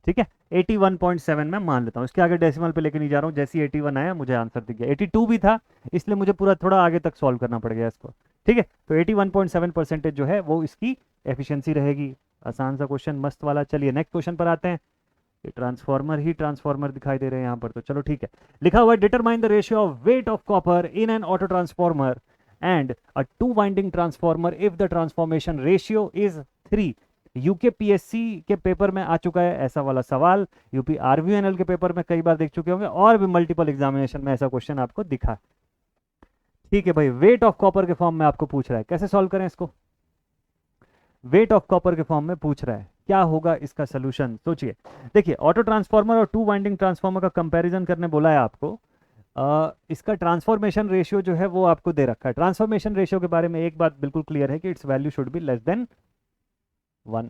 ठीक है, 81.7 मैं मान लेता हूँ, इसके आगे डेसिमल पे लेके नहीं जा रहा हूँ, जैसे 81 आया मुझे आंसर दिख गया। 82 भी था इसलिए मुझे पूरा थोड़ा आगे तक सॉल्व करना पड़ गया इसको। ठीक है, तो 81.7% जो है वो इसकी एफिशिएंसी रहेगी। आसान सा क्वेश्चन मस्त वाला। चलिए नेक्स्ट क्वेश्चन पर आते हैं, ये ट्रांसफॉर्मर ही ट्रांसफॉर्मर दिखाई दे रहे हैं यहाँ पर, तो चलो ठीक है। लिखा हुआ है determine the ratio of weight of copper in an auto transformer and a 2 winding transformer if the transformation ratio is 3। UK PSC के पेपर में आ चुका है ऐसा वाला सवाल, यूपी आरवीएनएल के पेपर में कई बार देख चुके होंगे, और भी मल्टीपल एग्जामिनेशन में ऐसा क्वेश्चन आपको दिखा। ठीक है भाई, वेट ऑफ कॉपर के फॉर्म में आपको पूछ रहा है, कैसे सॉल्व करें इसको? वेट ऑफ कॉपर के फॉर्म में पूछ रहा है, क्या होगा इसका सोल्यूशन, सोचिए। देखिए, ऑटो ट्रांसफार्मर और टू वाइंडिंग ट्रांसफार्मर का कंपैरिजन करने बोला है आपको। इसका ट्रांसफॉर्मेशन रेशियो जो है वो आपको दे रखा है। ट्रांसफॉर्मेशन रेशियो के बारे में एक बात बिल्कुल क्लियर है कि it's value should be less than 1।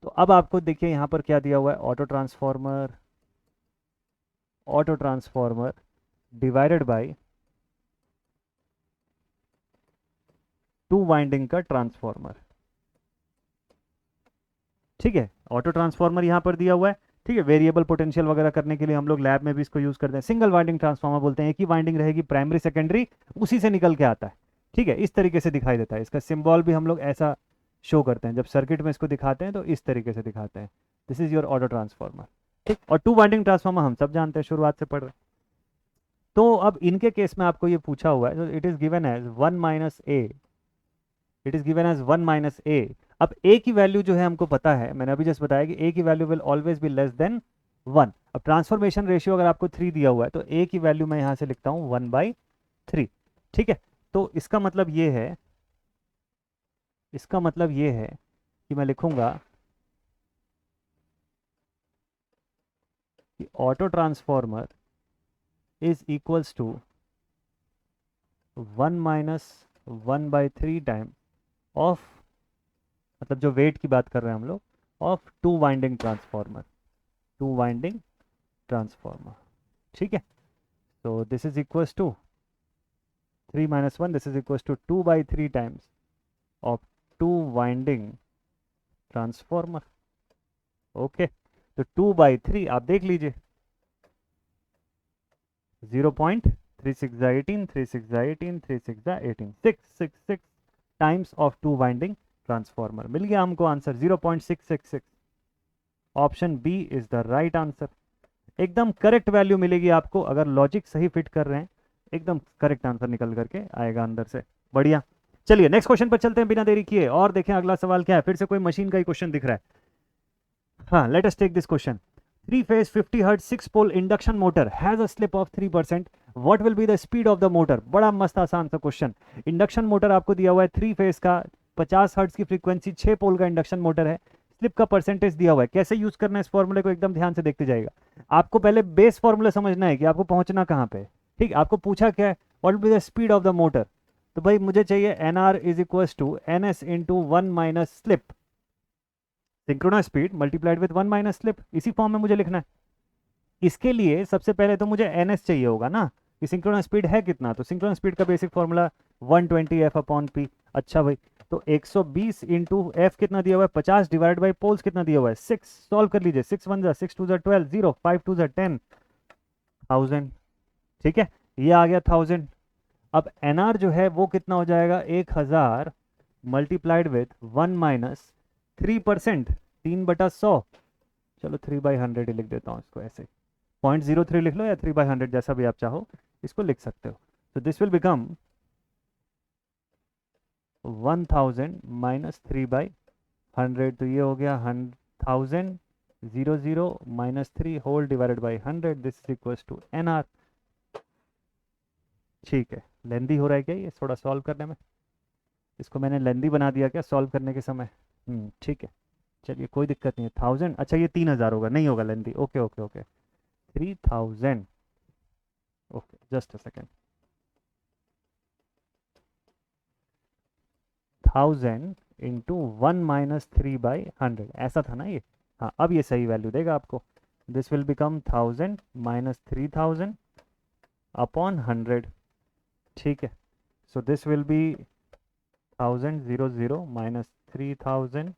तो अब आपको देखिए यहाँ पर क्या दिया हुआ है, auto transformer divided by two winding का ट्रांसफॉर्मर। ठीक है, ऑटो ट्रांसफॉर्मर यहाँ पर दिया हुआ है। ठीक है, वेरिएबल पोटेंशियल वगैरह करने के लिए हम लोग लैब में भी इसको यूज करते हैं। सिंगल वाइंडिंग ट्रांसफॉर्मर बोलते हैं, एक ही वाइंडिंग रहेगी, प्राइमरी सेकेंडरी उसी से निकल के आता है। ठीक है, इस तरीके से दिखाई देता है। इसका सिंबल भी हम लोग ऐसा शो करते हैं, जब सर्किट में इसको दिखाते हैं तो इस तरीके से दिखाते हैं। This is your auto transformer. ठीक, और टू वाइंडिंग ट्रांसफॉर्मर हम सब जानते हैं, शुरुआत से पढ़ रहे हैं। तो अब इनके केस में आपको ये पूछा हुआ है, it is given as 1 minus A, it is given as 1 minus A. अब ए की वैल्यू जो है हमको पता है, मैंने अभी जस्ट बताया कि ए की value will always be less than 1। अब ट्रांसफॉर्मेशन रेशियो अगर आपको 3 दिया हुआ है तो ए की वैल्यू मैं यहाँ से लिखता हूँ 1/3। ठीक है, तो इसका मतलब ये है, इसका मतलब ये है कि मैं लिखूंगा कि auto transformer is equals to 1 minus 1/3 time of, मतलब जो वेट की बात कर रहे हैं हम लोग, of two winding transformer, two winding transformer. ठीक है, तो this is equals to 3 minus 1, this is equals to 2/3 times of two winding transformer. Okay, तो 2/3 आप देख लीजिए, 0.3618, 3618, 3618, 666 times of two winding transformer. मिल गया हमको answer 0.666। Option B is the right answer. एकदम करेक्ट वैल्यू मिलेगी आपको अगर लॉजिक सही फिट कर रहे हैं, एकदम करेक्ट आंसर निकल करके आएगा अंदर से। बढ़िया, चलिए नेक्स्ट क्वेश्चन पर चलते हैं बिना देरी किए और देखें अगला सवाल क्या है। फिर से कोई मशीन का ही क्वेश्चन दिख रहा है। हाँ, let us take this question. 3 phase 50 hertz 6 pole induction motor has a slip of 3%, what will be the speed of the motor. बड़ा मस्त आसान सा क्वेश्चन। इंडक्शन मोटर आपको दिया हुआ है 3 फेज का, 50 हर्ट्ज की फ्रीक्वेंसी, 6 पोल का इंडक्शन मोटर है, स्लिप का परसेंटेज दिया हुआ है। कैसे यूज करना है इस फॉर्मूले को, एकदम ध्यान से देखते जाएगा। आपको पहले बेस फॉर्मूला समझना है कि आपको पहुंचना कहाँ पे। ठीक, आपको पूछा क्या है, what will be the speed of the motor. तो भाई मुझे चाहिए N R is equal to N S into 1 minus slip, synchronous speed multiplied with 1 minus slip, इसी फॉर्म में मुझे लिखना है। इसके लिए सबसे पहले तो मुझे एन एस चाहिए होगा ना, कि सिंक्रोनस स्पीड है कितना। तो सिंक्रोनस स्पीड का basic formula 120 F upon P. अच्छा भाई, तो 120 इंटू एफ कितना दिया हुआ है 50, डिवाइड बाई पोल्स कितना दिया हुआ है 6। सॉल्व कर लीजिए, 6 1 6 2 12, 0 5 2 10, 1000। ठीक है, ये आ गया 1000। अब एन आर जो है वो कितना हो जाएगा, 1000 मल्टीप्लाइड विथ 1 माइनस 3%, 3/100। चलो 3/100 ही लिख देता हूँ इसको, ऐसे 0.03 लिख लो या 3/100, जैसा भी आप चाहो इसको लिख सकते हो। तो दिस विल बिकम 1000 माइनस 3/100, तो ये हो गया 1000, 00 minus 3 whole divided by 100, this is equal to N R. ठीक है, लेंदी हो रहा है क्या ये थोड़ा सॉल्व करने में, इसको मैंने लेंदी बना दिया क्या सॉल्व करने के समय। ठीक है, चलिए कोई दिक्कत नहीं है। 1000, अच्छा ये 3000 होगा, नहीं होगा लेंदी। Okay okay okay, 3000। Okay, just a second. 1000 into 1 minus 3/100, ऐसा था ना ये। हाँ, अब ये सही वैल्यू देगा आपको। This will become 1000 minus 3000 upon 100। ठीक है, so this will be 1000 00 minus 3000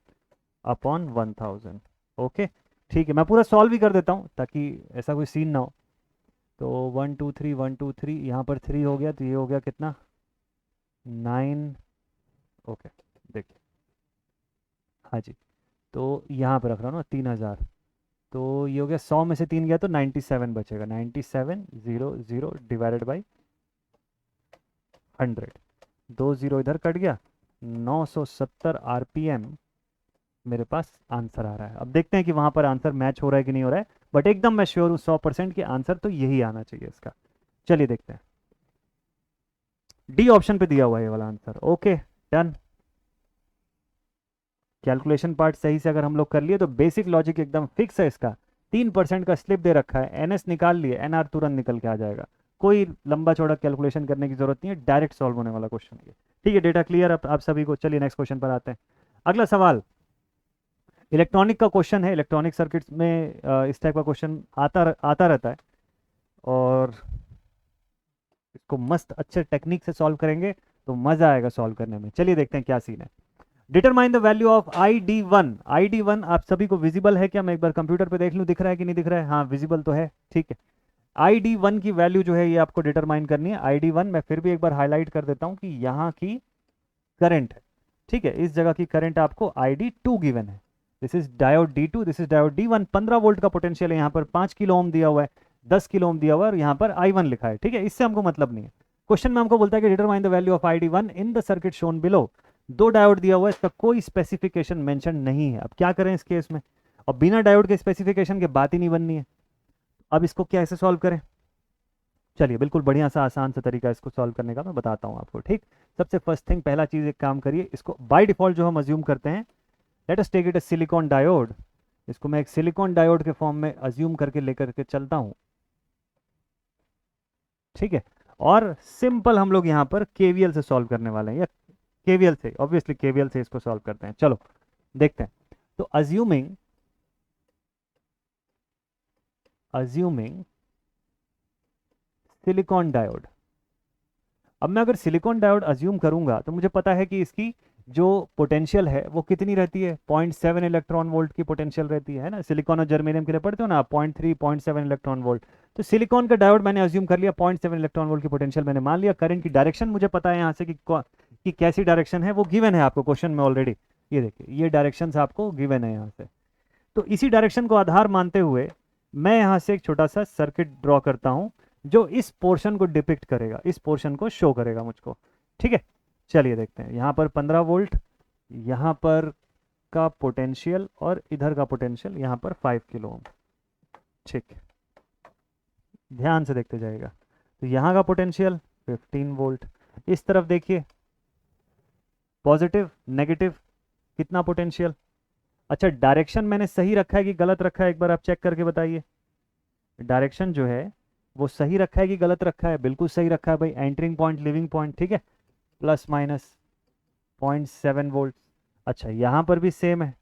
upon 1000। Okay, ठीक है, मैं पूरा सॉल्व भी कर देता हूँ ताकि ऐसा कोई सीन ना हो। तो 1 2 3 1 2 3, यहाँ पर 3 हो गया, तो ये हो गया कितना 9। ओके, देखिए, हाँ जी, तो यहाँ पर रख रहा हूँ ना 3000, तो ये हो गया 100 में से 3 गया तो 97 बचेगा, 97 00 डिवाइडेड बाई 100, 2 0 इधर कट गया। 970 आरपीएम मेरे पास आंसर आ रहा है। अब देखते हैं कि वहां पर आंसर मैच हो रहा है कि नहीं हो रहा है, बट एकदम मैं श्योर हूँ 100% कि आंसर तो यही आना चाहिए इसका। चलिए देखते हैं। डी ऑप्शन पे दिया हुआ है ये वाला answer. Okay, done. Calculation part सही से अगर हम लोग कर लिए तो बेसिक लॉजिक एकदम फिक्स है इसका। 3% का स्लिप दे रखा है, एनएस निकाल लिए, एनआर तुरंत निकल के आ जाएगा। कोई लंबा चौड़ा कैलकुलेशन करने की जरूरत नहीं है, डायरेक्ट सॉल्व होने वाला क्वेश्चन है। ठीक है, डेटा क्लियर आप सभी को। चलिए नेक्स्ट क्वेश्चन पर आते हैं। अगला सवाल इलेक्ट्रॉनिक का क्वेश्चन है। इलेक्ट्रॉनिक सर्किट्स में इस टाइप का क्वेश्चन आता रहता है, और इसको मस्त अच्छे टेक्निक से सॉल्व करेंगे तो मजा आएगा सॉल्व करने में। चलिए देखते हैं क्या सीन है। Determine the value of ID1। ID1 आप सभी को विजिबल है क्या? मैं एक बार कंप्यूटर पे देख लूं, दिख रहा है कि नहीं दिख रहा है? हाँ विजिबल तो है, ठीक है। ID1 की वैल्यू जो है ये आपको डिटरमाइन करनी है। ID1 मैं फिर भी एक बार हाईलाइट कर देता हूं कि यहाँ की करंट है, ठीक है। इस जगह की करंट आपको ID2 गिवन है। This is diode D2, this is diode D1। 15 volt का पोटेंशियल है, यहाँ पर 5 किलो ओम दिया हुआ है, 10 किलो ओम दिया हुआ है, और यहाँ पर I1 लिखा है, ठीक है। इससे हमको मतलब नहीं है। क्वेश्चन में हमको बोलता है कि determine the value of ID1 in the circuit shown below. 2 diode दिया हुआ है, इसका कोई स्पेसिफिकेशन मेंशन नहीं है। अब क्या करें इस केस में? और बिना डायोड के स्पेसिफिकेशन के बात ही नहीं बननी है। अब इसको कैसे सॉल्व करें? चलिए बिल्कुल बढ़िया सा आसान सा तरीका इसको सॉल्व करने का मैं बताता हूँ आपको, ठीक। सबसे फर्स्ट थिंग, पहला चीज, एक काम करिए, इसको बाय डिफॉल्ट जो हम अज्यूम करते हैं, let us take it a silicon diode. इसको मैं एक सिलिकॉन डायोड के फॉर्म में अज्यूम करके लेकर के चलता हूँ, ठीक है। और सिंपल हम लोग यहाँ पर केवीएल से सॉल्व करने वाले हैं, या केवीएल से, ऑब्वियसली केवीएल से इसको सॉल्व करते हैं। चलो देखते हैं। तो अज्यूमिंग सिलिकॉन डायोड। अब मैं अगर सिलिकॉन डायोड अज्यूम करूंगा तो मुझे पता है कि इसकी जो पोटेंशियल है वो कितनी रहती है, 0.7 इलेक्ट्रॉन वोल्ट की पोटेंशियल रहती है ना। सिलिकॉन और जर्मेनियम के लिए पढ़ते हो ना, 0.3 0.7 इलेक्ट्रॉन वोल्ट। तो सिलिकॉन का डायोड मैंने अज्यूम कर लिया, 0.7 इलेक्ट्रॉन वोल्ट की पोटेंशियल मैंने मान लिया। करंट की डायरेक्शन मुझे पता है यहाँ से कि कैसी डायरेक्शन है, वो गिवन है आपको क्वेश्चन में ऑलरेडी। ये देखिए, ये डायरेक्शन आपको गिवन है यहाँ से। तो इसी डायरेक्शन को आधार मानते हुए मैं यहाँ से एक छोटा सा सर्किट ड्रॉ करता हूँ जो इस पोर्शन को डिपिक्ट करेगा, इस पोर्शन को शो करेगा मुझको, ठीक है। चलिए देखते हैं। यहाँ पर 15 वोल्ट, यहाँ पर का पोटेंशियल, और इधर का पोटेंशियल यहाँ पर 5 किलो ओम, ठीक। ध्यान से देखते जाएगा। तो यहाँ का पोटेंशियल 15 वोल्ट। इस तरफ देखिए, पॉजिटिव नेगेटिव, कितना पोटेंशियल। अच्छा, डायरेक्शन मैंने सही रखा है कि गलत रखा है, एक बार आप चेक करके बताइए। डायरेक्शन जो है वो सही रखा है कि गलत रखा है? बिल्कुल सही रखा है भाई, एंटरिंग पॉइंट लिविंग पॉइंट, ठीक है। Plus minus 0.7 volt. अच्छा, यहाँ पर भी सेम है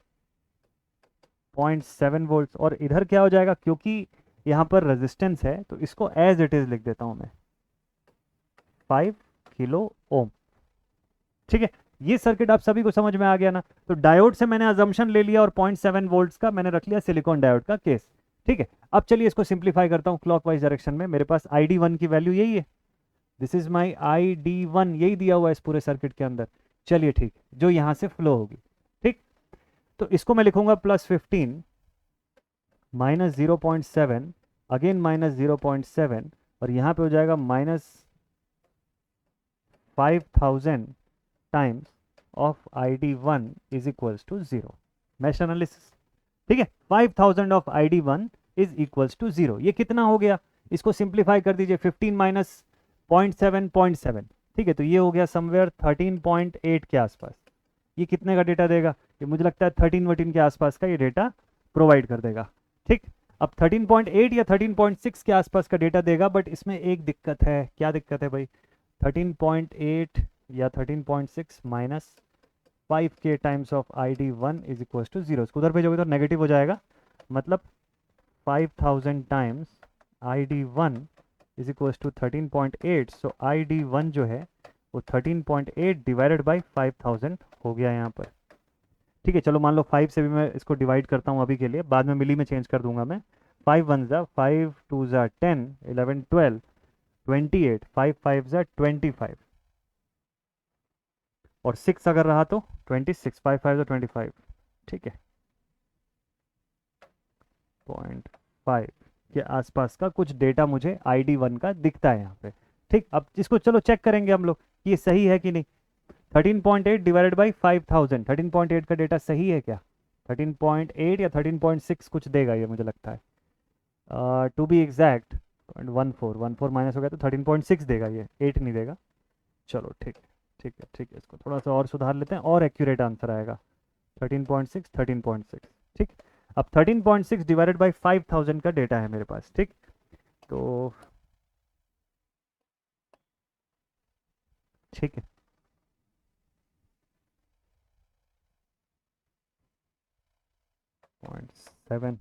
0.7 वोल्ट। और इधर क्या हो जाएगा, क्योंकि यहाँ पर रेजिस्टेंस है तो इसको एज इट इज लिख देता हूँ मैं, 5 किलो ओम, ठीक है। ये सर्किट आप सभी को समझ में आ गया ना। तो डायोड से मैंने अजम्पशन ले लिया और 0.7 वोल्ट्स का मैंने रख लिया सिलिकॉन डायोड का केस, ठीक है। अब चलिए इसको सिंप्लीफाई करता हूँ क्लॉकवाइज डायरेक्शन में। मेरे पास ID1 की वैल्यू यही है, दिस इज माई ID1, यही दिया हुआ है इस पूरे सर्किट के अंदर। चलिए ठीक, जो यहाँ से फ्लो होगी, ठीक। तो इसको मैं लिखूंगा +15 माइनस 0.7, अगेन माइनस 0.7, और यहाँ पे हो जाएगा -5000 times of ID1 is equals to 0। Mesh analysis, ठीक है। 5000 of ID1 is equals to 0। ये कितना हो गया? इसको सिंप्लीफाई कर दीजिए, 15 माइनस 0.7, ठीक है। तो ये हो गया समवेयर 13.8 के आसपास। ये कितने का डेटा देगा? ये मुझे लगता है 13 के आसपास का ये डेटा प्रोवाइड कर देगा, ठीक। अब 13.8 या 13.6 के आसपास का डेटा देगा, बट इसमें एक दिक्कत है। क्या दिक्कत है भाई? 13.8 या 13.6 minus 5k times of ID1 is equal to 0। इसको उधर भेजोगे तो नेगेटिव हो जाएगा, मतलब 5000 times ID1 is equal to 13.8। So ID1 जो है वो 13.8 डिवाइडेड बाई 5000 हो गया यहाँ पर, ठीक है। चलो मान लो 5 से भी मैं इसको डिवाइड करता हूँ अभी के लिए, बाद में मिली में चेंज कर दूंगा मैं। 5 1 ज़ा 5, 2 ज़ा 10, 11 12, 28, 5 5 ज़ा 25, और 6 अगर रहा तो 26, 5 5 ज़ा 25, ठीक है। 0.5 के आसपास का कुछ डेटा मुझे ID1 का दिखता है यहाँ पे, ठीक। अब इसको चलो चेक करेंगे हम लोग कि ये सही है कि नहीं। 13.8 डिवाइडेड बाई 5000, 13.8 का डेटा सही है क्या? 13.8 या 13.6 कुछ देगा ये मुझे लगता है, टू बी एग्जैक्ट 14 माइनस हो गया तो 13.6 देगा, ये 8 नहीं देगा। चलो ठीक है ठीक है ठीक है, इसको थोड़ा सा और सुधार लेते हैं और एक्यूरेट आंसर आएगा 13.6 13.6। ठीक, अब 13.6 डिवाइडेड बाई 5000 का डेटा है मेरे पास। ठीक, तो ठीक है, 0.7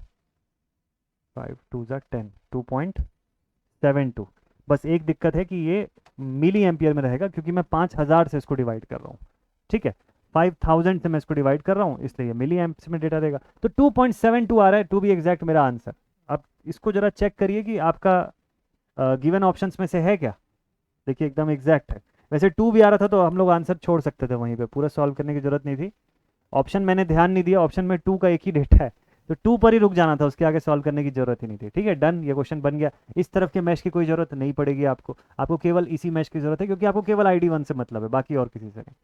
5 2 ज़ा 10 2.72। बस एक दिक्कत है कि ये मिली एम्पियर में रहेगा क्योंकि मैं 5000 से इसको डिवाइड कर रहा हूँ। ठीक है, 5000 से मैं इसको डिवाइड कर रहा हूँ इसलिए मिली एम्प्स में डेटा देगा। तो 2.72 आ रहा है टू बी एग्जैक्ट मेरा आंसर। अब इसको जरा चेक करिए कि आपका गिवन ऑप्शंस में से है क्या। देखिए एकदम एग्जैक्ट है। वैसे 2 भी आ रहा था तो हम लोग आंसर छोड़ सकते थे वहीं पे, पूरा सॉल्व करने की जरूरत नहीं थी। ऑप्शन मैंने ध्यान नहीं दिया, ऑप्शन में 2 का एक ही डेटा है तो 2 पर ही रुक जाना था, उसके आगे सॉल्व करने की जरूरत ही नहीं थी। ठीक है, डन, ये क्वेश्चन बन गया। इस तरफ के मैश की कोई जरूरत नहीं पड़ेगी आपको, आपको केवल इसी मैश की जरूरत है क्योंकि आपको केवल ID1 से मतलब है, बाकी और किसी से नहीं।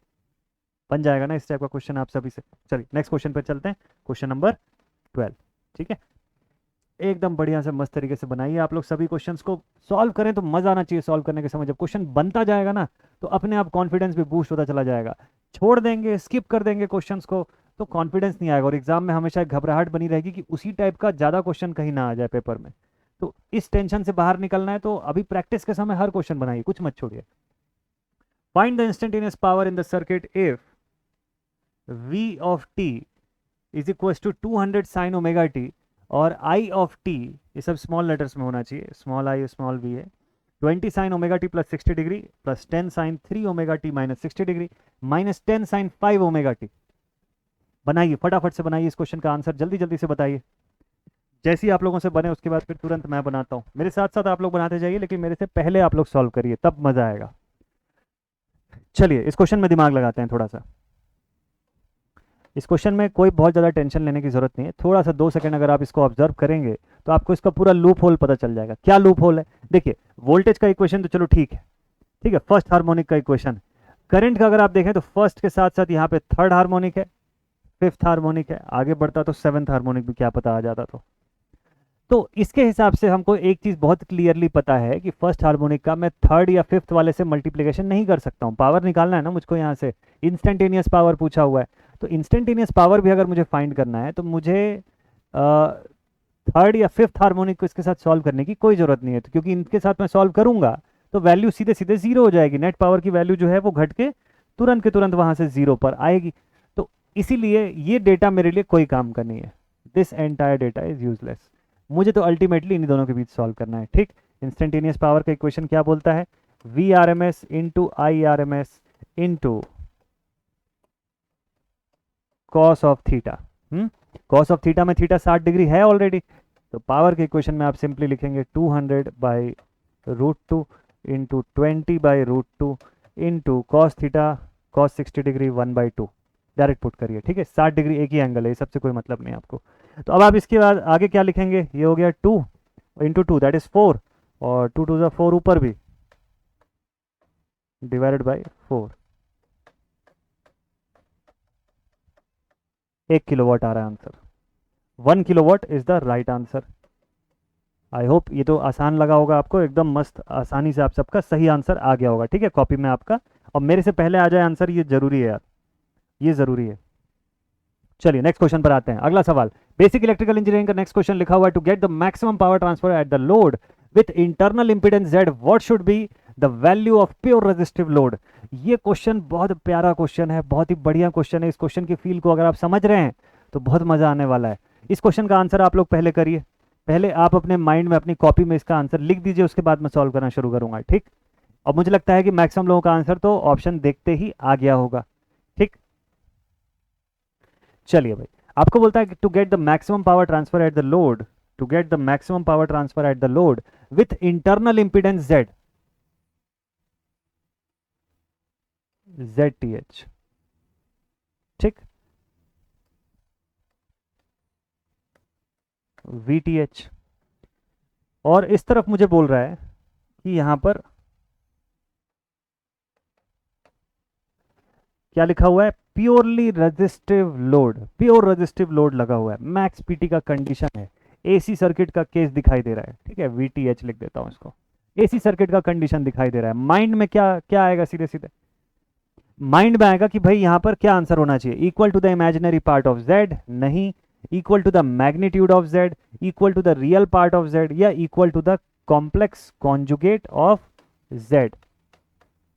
बन जाएगा ना इस टाइप का क्वेश्चन आप सभी से। चलिए नेक्स्ट क्वेश्चन पे चलते हैं, क्वेश्चन नंबर 12। ठीक है, एकदम बढ़िया से मस्त तरीके से बनाइए आप लोग सभी क्वेश्चंस को। सॉल्व करें तो मजा आना चाहिए सॉल्व करने के समय, जब क्वेश्चन बनता जाएगा ना तो अपने आप कॉन्फिडेंस भी बूस्ट होता चला जाएगा। छोड़ देंगे, स्किप कर देंगे क्वेश्चंस को तो कॉन्फिडेंस नहीं आएगा और एग्जाम में हमेशा एक घबराहट बनी रहेगी कि उसी टाइप का ज़्यादा क्वेश्चन कहीं ना आ जाए पेपर में। तो इस टेंशन से बाहर निकलना है तो अभी प्रैक्टिस के समय हर क्वेश्चन बनाइए, कुछ मत छोड़िए। Find the instantaneous power in the circuit if V of t is equal to 200 sine omega T और I ऑफ t, ये सब स्मॉल लेटर्स में होना चाहिए, स्मॉल I स्मॉल v है, 20 sine omega T plus 60 degree plus 10 sine 3 omega T minus 60 degree minus 10 sine 5 omega T. बनाइए फटाफट से बनाइए, इस क्वेश्चन का आंसर जल्दी जल्दी से बताइए। जैसे ही आप लोगों से बने उसके बाद फिर तुरंत मैं बनाता हूँ, मेरे साथ साथ आप लोग बनाते जाइए लेकिन मेरे से पहले आप लोग सॉल्व करिए तब मजा आएगा। चलिए इस क्वेश्चन में दिमाग लगाते हैं थोड़ा सा। इस क्वेश्चन में कोई बहुत ज़्यादा टेंशन लेने की ज़रूरत नहीं है, थोड़ा सा 2 सेकंड अगर आप इसको ऑब्जर्व करेंगे तो आपको इसका पूरा लूप होल पता चल जाएगा। क्या लूप होल है, देखिए वोल्टेज का इक्वेशन तो चलो ठीक है, ठीक है, फर्स्ट हार्मोनिक का इक्वेशन। करंट का अगर आप देखें तो फर्स्ट के साथ साथ यहाँ पे थर्ड हार्मोनिक है, फिफ्थ हार्मोनिक है, आगे बढ़ता तो सेवन्थ हार्मोनिक भी क्या पता आ जाता। तो इसके हिसाब से हमको एक चीज़ बहुत क्लियरली पता है कि फर्स्ट हार्मोनिक का मैं थर्ड या फिफ्थ वाले से मल्टीप्लिकेशन नहीं कर सकता हूँ, पावर निकालना है ना मुझको यहाँ से, इंस्टेंटेनियस पावर पूछा हुआ है। तो इंस्टेंटेनियस पावर भी अगर मुझे फाइंड करना है तो मुझे थर्ड या फिफ्थ हार्मोनिक को इसके साथ सॉल्व करने की कोई ज़रूरत नहीं है, तो क्योंकि इनके साथ मैं सॉल्व करूंगा तो वैल्यू सीधे सीधे जीरो हो जाएगी, नेट पावर की वैल्यू जो है वो घट के तुरंत वहाँ से जीरो पर आएगी। तो इसीलिए ये डेटा मेरे लिए कोई काम का नहीं है, this entire data is useless. मुझे तो अल्टीमेटली इन दोनों के बीच सॉल्व करना है। ठीक, इंस्टेंटेनियस पावर का इक्वेशन क्या बोलता है, V R M S into I R M S into cos of theta. Cos of theta में थीटा 60 डिग्री है ऑलरेडी, तो पावर के इक्वेशन में आप सिंपली लिखेंगे 200 by root two into 20 by root two into cos theta cos 60 degree 1/2। Direct put करिए, ठीक है, 60 डिग्री एक ही एंगल है, सबसे कोई मतलब नहीं आपको। तो अब आप इसके बाद आगे क्या लिखेंगे, ये हो गया 2 इंटू 2 दैट इज 4 और 2 2 4 ऊपर भी डिवाइडेड बाई 4। 1 किलोवाट आ रहा है answer, 1 kilowatt is the right answer. I hope ये तो आसान लगा होगा आपको, एकदम मस्त आसानी से आप सबका सही आंसर आ गया होगा। ठीक है, कॉपी में आपका, और मेरे से पहले आ जाए आंसर, ये जरूरी है यार, ये जरूरी है। चलिए नेक्स्ट क्वेश्चन पर आते हैं, अगला सवाल। बेसिक इलेक्ट्रिकल इंजीनियरिंग का नेक्स्ट क्वेश्चन लिखा हुआ है, to get the maximum power transfer at the load with internal impedance Z what should be the value of pure resistive load. ये क्वेश्चन बहुत प्यारा क्वेश्चन है, बहुत ही बढ़िया क्वेश्चन है। इस क्वेश्चन की फील को अगर आप समझ रहे हैं तो बहुत मजा आने वाला है। इस क्वेश्चन का आंसर आप लोग पहले करिए, पहले आप अपने माइंड में अपनी कॉपी में इसका आंसर लिख दीजिए, उसके बाद मैं सॉल्व करना शुरू करूंगा। ठीक, और मुझे लगता है कि मैक्सिमम लोगों का आंसर तो ऑप्शन देखते ही आ गया होगा। ठीक, चलिए भाई, आपको बोलता है कि to get the maximum power transfer at the load, to get the maximum power transfer at the load with internal impedance Z, ZTH। ठीक, VTH, और इस तरफ मुझे बोल रहा है कि यहां पर क्या लिखा हुआ है, purely resistive load, pure resistive load लगा हुआ है, मैक्स पीटी का कंडीशन है, एसी सर्किट का केस दिखाई दे रहा है, ठीक है, वीटीएच लिख देता हूं इसको, एसी सर्किट का कंडीशन दिखाई दे रहा है। माइंड में क्या क्या आएगा, सीधे सीधे माइंड में आएगा कि भाई यहां पर क्या आंसर होना चाहिए, equal to the imaginary part of Z, नहीं, equal to the magnitude of Z, equal to the real part of Z, या equal to the complex conjugate of Z,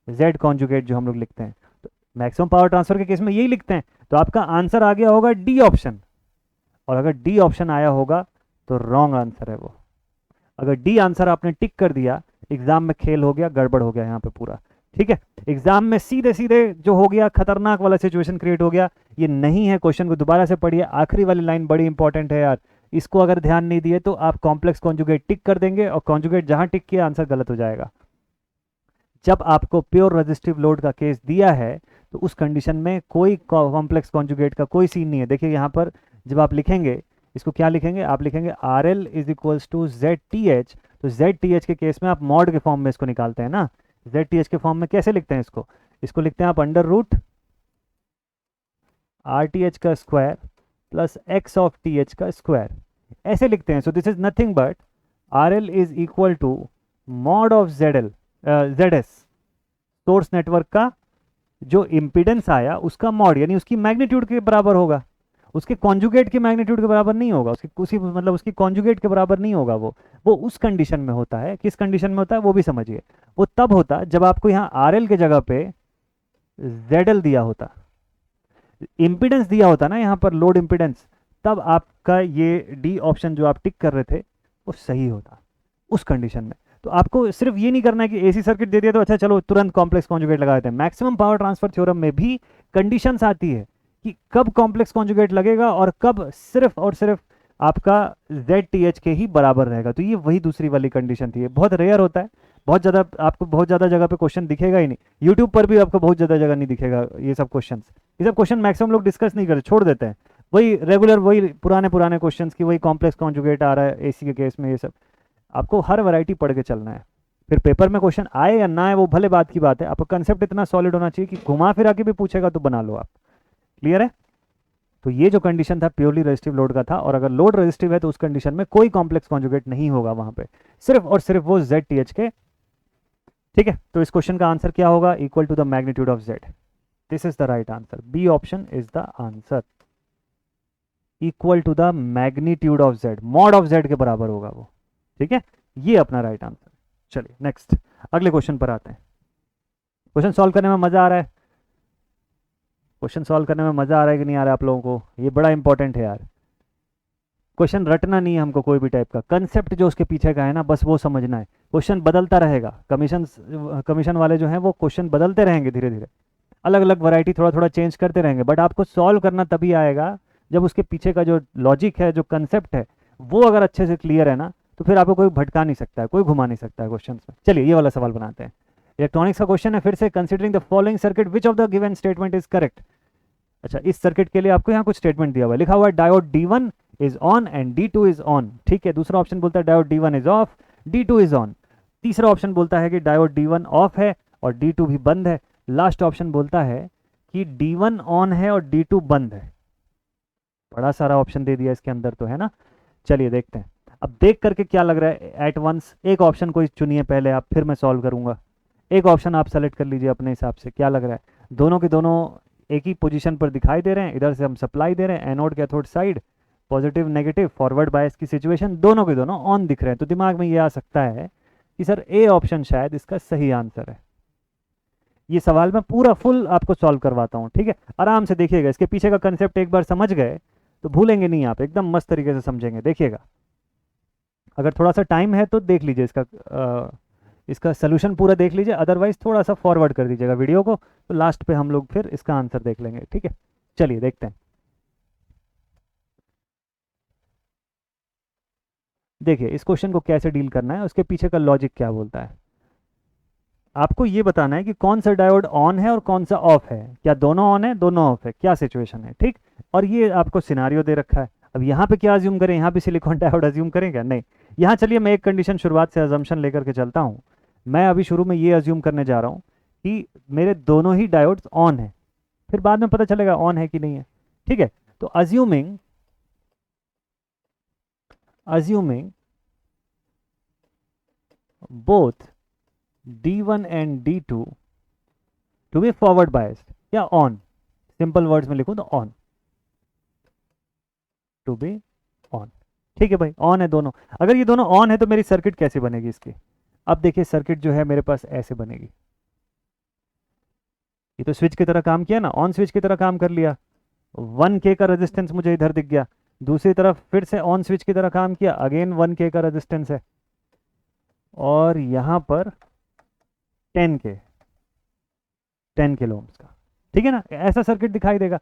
Z conjugate जो हम लोग लिखते हैं, तो मैक्सिमम पावर ट्रांसफर के case में यही लिखते हैं। तो आपका आंसर आ गया होगा डी ऑप्शन, और अगर डी ऑप्शन आया होगा तो रॉन्ग आंसर है वो। अगर डी आंसर आपने टिक कर दिया, एग्जाम में खेल हो गया, गड़बड़ हो गया यहाँ पे पूरा, ठीक है, एग्जाम में सीधे सीधे जो हो गया, खतरनाक वाला सिचुएशन क्रिएट हो गया। ये नहीं है, क्वेश्चन को दोबारा से पढ़िए, आखिरी वाली लाइन बड़ी इंपॉर्टेंट है यार, इसको अगर ध्यान नहीं दिए तो आप कॉम्प्लेक्स कॉन्जुगेट टिक कर देंगे, और कॉन्जुगेट जहां टिक किया आंसर गलत हो जाएगा। जब आपको प्योर रेजिस्टिव लोड का केस दिया है तो उस कंडीशन में कोई कॉम्प्लेक्स कॉन्जुगेट का कोई सीन नहीं है। देखिए यहाँ पर जब आप लिखेंगे, इसको क्या लिखेंगे, आप लिखेंगे R L is equals to Z T H, तो जेड टी एच के केस में आप मॉड के फॉर्म में इसको निकालते हैं ना, जेड टी एच के फॉर्म में कैसे लिखते हैं इसको, इसको लिखते हैं आप under root R T H का square plus X of T H का स्क्वायर, ऐसे लिखते हैं। So this is nothing but R L is equal to mod of Z L, Z S, source network का जो इम्पिडेंस आया उसका mod, यानी उसकी मैग्नीट्यूड के बराबर होगा, उसके कॉन्जुगेट के मैग्नीट्यूड के बराबर नहीं होगा, उसकी उसी मतलब उसकी कॉन्जुगेट के बराबर नहीं होगा। वो उस कंडीशन में होता है, किस कंडीशन में होता है वो भी समझिए, वो तब होता जब आपको यहाँ आर एल के जगह पे जेड एल दिया होता, इम्पिडेंस दिया होता ना यहाँ पर, लोड इम्पिडेंस, तब आपका ये डी ऑप्शन जो आप टिक कर रहे थे वो सही होता उस कंडीशन में। तो आपको सिर्फ ये नहीं करना है कि एसी सर्किट दे दिया तो अच्छा चलो तुरंत कॉम्प्लेक्स कॉन्जुगेट लगा देते हैं। मैक्सिमम पावर ट्रांसफर थ्योरम में भी कंडीशंस आती है कि कब कॉम्प्लेक्स कॉन्जुगेट लगेगा और कब सिर्फ और सिर्फ आपका जेड टी एच के ही बराबर रहेगा। तो ये वही दूसरी वाली कंडीशन थी, बहुत रेयर होता है, बहुत ज़्यादा आपको बहुत ज़्यादा जगह पे क्वेश्चन दिखेगा ही नहीं, यूट्यूब पर भी आपको बहुत ज़्यादा जगह नहीं दिखेगा ये सब क्वेश्चन। ये सब क्वेश्चन मैक्सिमम लोग डिस्कस नहीं करते, छोड़ देते हैं, वही रेगुलर वही पुराने पुराने क्वेश्चन की वही कॉम्प्लेक्स कॉन्जुगेट आ रहा है एसी के केस में, ये सब आपको हर वैरायटी पढ़ के चलना है। फिर पेपर में क्वेश्चन आए या ना आए वो भले बात की बात है, आपका कंसेप्ट इतना सॉलिड होना चाहिए कि घुमा फिरा के भी पूछेगा तो बना लो आप। क्लियर है? तो ये जो कंडीशन था प्योरली रेजिस्टिव लोड का था, और अगर लोड रेजिस्टिव है तो उस कंडीशन में कोई कॉम्प्लेक्स कॉन्जुगेट नहीं होगा वहां पे, सिर्फ और सिर्फ वो जेड टी एच के। ठीक है, तो इस क्वेश्चन का आंसर क्या होगा, equal to the magnitude of Z. This is the right answer, B option is the answer, equal to the magnitude of Z, mod of Z के बराबर होगा वो। ठीक है, ये अपना राइट आंसर। चलिए नेक्स्ट अगले क्वेश्चन पर आते हैं। क्वेश्चन सॉल्व करने में मजा आ रहा है, क्वेश्चन सॉल्व करने में मजा आ रहा है कि नहीं आ रहा है आप लोगों को, ये बड़ा इंपॉर्टेंट है यार। क्वेश्चन रटना नहीं है हमको, कोई भी टाइप का कंसेप्ट जो उसके पीछे का है ना बस वो समझना है। क्वेश्चन बदलता रहेगा, कमीशन वाले जो हैं वो क्वेश्चन बदलते रहेंगे, धीरे धीरे अलग अलग वैरायटी थोड़ा थोड़ा चेंज करते रहेंगे, बट आपको सॉल्व करना तभी आएगा जब उसके पीछे का जो लॉजिक है, जो कंसेप्ट है, वो अगर अच्छे से क्लियर है ना, तो फिर आपको कोई भटका नहीं सकता है, कोई घुमा नहीं सकता है क्वेश्चन में। चलिए ये वाला सवाल बनाते हैं। इलेक्ट्रॉनिक्स का क्वेश्चन है, फिर से considering the following circuit which of the given statement is correct. अच्छा, इस सर्किट के लिए आपको यहाँ कुछ स्टेटमेंट दिया हुआ है, लिखा हुआ है diode D1 is on and D2 is on. ठीक है, दूसरा ऑप्शन बोलता है diode D1 is of, D2 is on. तीसरा ऑप्शन बोलता है कि डायोड D1 ऑफ है और D2 भी बंद है। लास्ट ऑप्शन बोलता है कि D1 ऑन है और D2 बंद है। बड़ा सारा ऑप्शन दे दिया इसके अंदर तो, है ना। चलिए देखते हैं, अब देख करके क्या लग रहा है एट वंस। एक ऑप्शन कोई चुनिए पहले आप, फिर मैं सॉल्व करूंगा। एक ऑप्शन आप सेलेक्ट कर लीजिए अपने हिसाब से, क्या लग रहा है। दोनों के दोनों एक ही पोजीशन पर दिखाई दे रहे हैं, इधर से हम सप्लाई दे रहे हैं, anode cathode side, positive negative forward bias की सिचुएशन, दोनों के दोनों ऑन दिख रहे हैं। तो दिमाग में ये आ सकता है कि सर ए ऑप्शन शायद इसका सही आंसर है। ये सवाल मैं पूरा फुल आपको सॉल्व करवाता हूँ, ठीक है, आराम से देखिएगा। इसके पीछे का कंसेप्ट एक बार समझ गए तो भूलेंगे नहीं आप, एकदम मस्त तरीके से समझेंगे, देखिएगा। अगर थोड़ा सा टाइम है तो देख लीजिए इसका सोल्यूशन पूरा देख लीजिए, अदरवाइज थोड़ा सा फॉरवर्ड कर दीजिएगा वीडियो को, तो लास्ट पे हम लोग फिर इसका आंसर देख लेंगे। ठीक है, चलिए देखते हैं। देखिए इस क्वेश्चन को कैसे डील करना है, उसके पीछे का लॉजिक क्या बोलता है। आपको ये बताना है कि कौन सा डायोड ऑन है और कौन सा ऑफ है, क्या दोनों ऑन है दोनों ऑफ है, क्या सिचुएशन है। ठीक, और ये आपको सिनारियो दे रखा है। अब यहाँ पे क्या अज्यूम करें, यहाँ पे सिलिकॉन डायोड अज्यूम करें क्या, नहीं। यहाँ चलिए मैं एक कंडीशन शुरुआत से अजम्पशन लेकर के चलता हूँ। मैं अभी शुरू में ये अज्यूम करने जा रहा हूँ कि मेरे दोनों ही डायोड्स ऑन है, फिर बाद में पता चलेगा ऑन है कि नहीं है। ठीक है, तो assuming both D1 and D2 to be forward biased या ऑन, सिंपल वर्ड्स में लिखूं तो ऑन, टू बी ऑन। ठीक है भाई, ऑन है दोनों। अगर ये दोनों ऑन है तो मेरी सर्किट कैसे बनेगी इसकी? अब देखिए सर्किट जो है मेरे पास ऐसे बनेगी। ये तो स्विच की तरह काम किया ना, ऑन स्विच की तरह काम कर लिया। 1K का रेजिस्टेंस मुझे इधर दिख गया, दूसरी तरफ फिर से ऑन स्विच की तरह काम किया, अगेन 1K का रेजिस्टेंस है, और यहां पर 10 किलो ओम्स का। ठीक है ना, ऐसा सर्किट दिखाई देगा।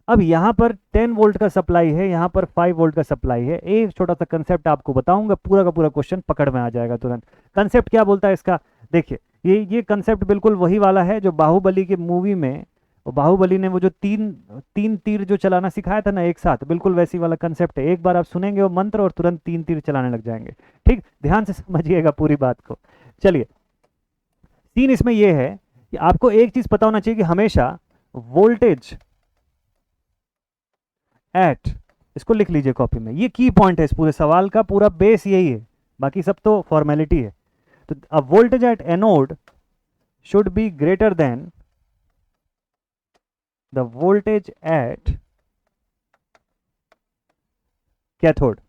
अब यहाँ पर 10 वोल्ट का सप्लाई है, यहाँ पर 5 वोल्ट का सप्लाई है। एक छोटा सा कंसेप्ट आपको बताऊंगा, पूरा का पूरा क्वेश्चन पकड़ में आ जाएगा तुरंत। कंसेप्ट क्या बोलता है इसका? देखिए, ये कंसेप्ट बिल्कुल वही वाला है जो बाहुबली की मूवी में, बाहुबली ने वो जो तीन तीर जो चलाना सिखाया था ना एक साथ, बिल्कुल वैसी वाला कंसेप्ट है। एक बार आप सुनेंगे वो मंत्र और तुरंत 3 तीर चलाने लग जाएंगे। ठीक, ध्यान से समझिएगा पूरी बात को। चलिए, सीन इसमें यह है कि आपको एक चीज पता होना चाहिए कि हमेशा वोल्टेज एट, इसको लिख लीजिए कॉपी में, ये की पॉइंट है इस पूरे सवाल का, पूरा बेस यही है, बाकी सब तो फॉर्मेलिटी है। तो अब voltage at anode should be greater then the voltage at cathode.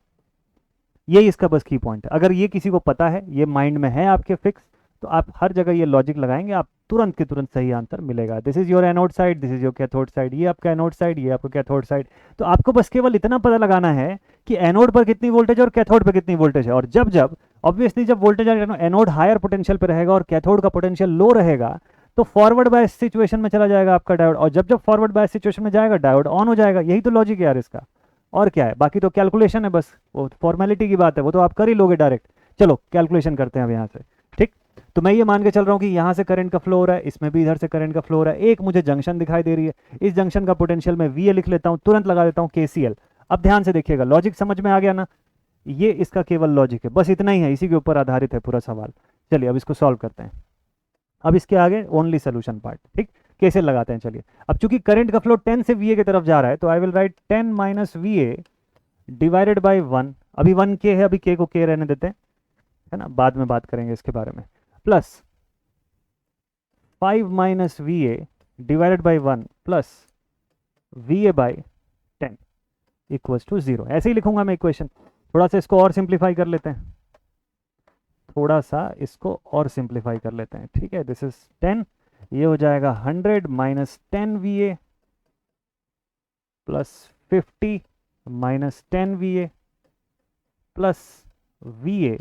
यही इसका बस की पॉइंट है। अगर ये किसी को पता है, ये माइंड में है आपके फिक्स, तो आप हर जगह ये लॉजिक लगाएंगे, आप तुरंत के तुरंत सही आंसर मिलेगा। This is your anode side, this is your cathode side, ये आपका एनोड साइड, ये आपका कैथोड साइड। तो आपको बस केवल इतना पता लगाना है कि एनोड पर कितनी वोल्टेज है और कैथोड पर कितनी वोल्टेज है। और जब ऑब्वियसली जब वोल्टेज एनोड हायर पोटेंशियल पे रहेगा और कैथोड का पोटेंशियल लो रहेगा, तो फॉरवर्ड बायस सिचुएशन में चला जाएगा आपका डायोड, और जब फॉरवर्ड बायस सिचुएशन में जाएगा डायोड ऑन हो जाएगा। यही तो लॉजिक है यार इसका, और क्या है? बाकी तो कैलकुलेशन है, बस वो फॉर्मेलिटी की बात है, वो तो आप कर ही लोगे डायरेक्ट। चलो कैलकुलेशन करते हैं अब यहाँ से। ठीक, तो मैं ये मान के चल रहा हूँ कि यहाँ से करंट का फ्लो हो रहा है, इसमें भी इधर से करंट का फ्लो हो रहा है। एक मुझे जंक्शन दिखाई दे रही है, इस जंक्शन का पोटेंशियल मैं VA लिख लेता हूँ, तुरंत लगा देता हूँ KCL। अब ध्यान से देखिएगा, लॉजिक समझ में आ गया ना? ये इसका केवल लॉजिक है, बस इतना ही है, इसी के ऊपर आधारित है पूरा सवाल। चलिए अब इसको सॉल्व करते हैं। अब इसके आगे ओनली सोल्यूशन पार्ट। ठीक, कैसे लगाते हैं? चलिए, अब चूंकि करंट का फ्लो 10 से VA की तरफ जा रहा है, तो I will write 10 minus VA divided by 1। अभी 1K है, अभी K को K रहने देते हैं, है ना, बाद में बात करेंगे इसके बारे में। Plus 5 minus VA divided by 1 plus VA by 10 equals to 0। ऐसे ही लिखूंगा मैं इक्वेशन। थोड़ा सा इसको और सिंप्लीफाई कर लेते हैं, ठीक है, दिस इज 10, ये हो जाएगा 100 minus 10 VA plus 50 minus 10 VA plus VA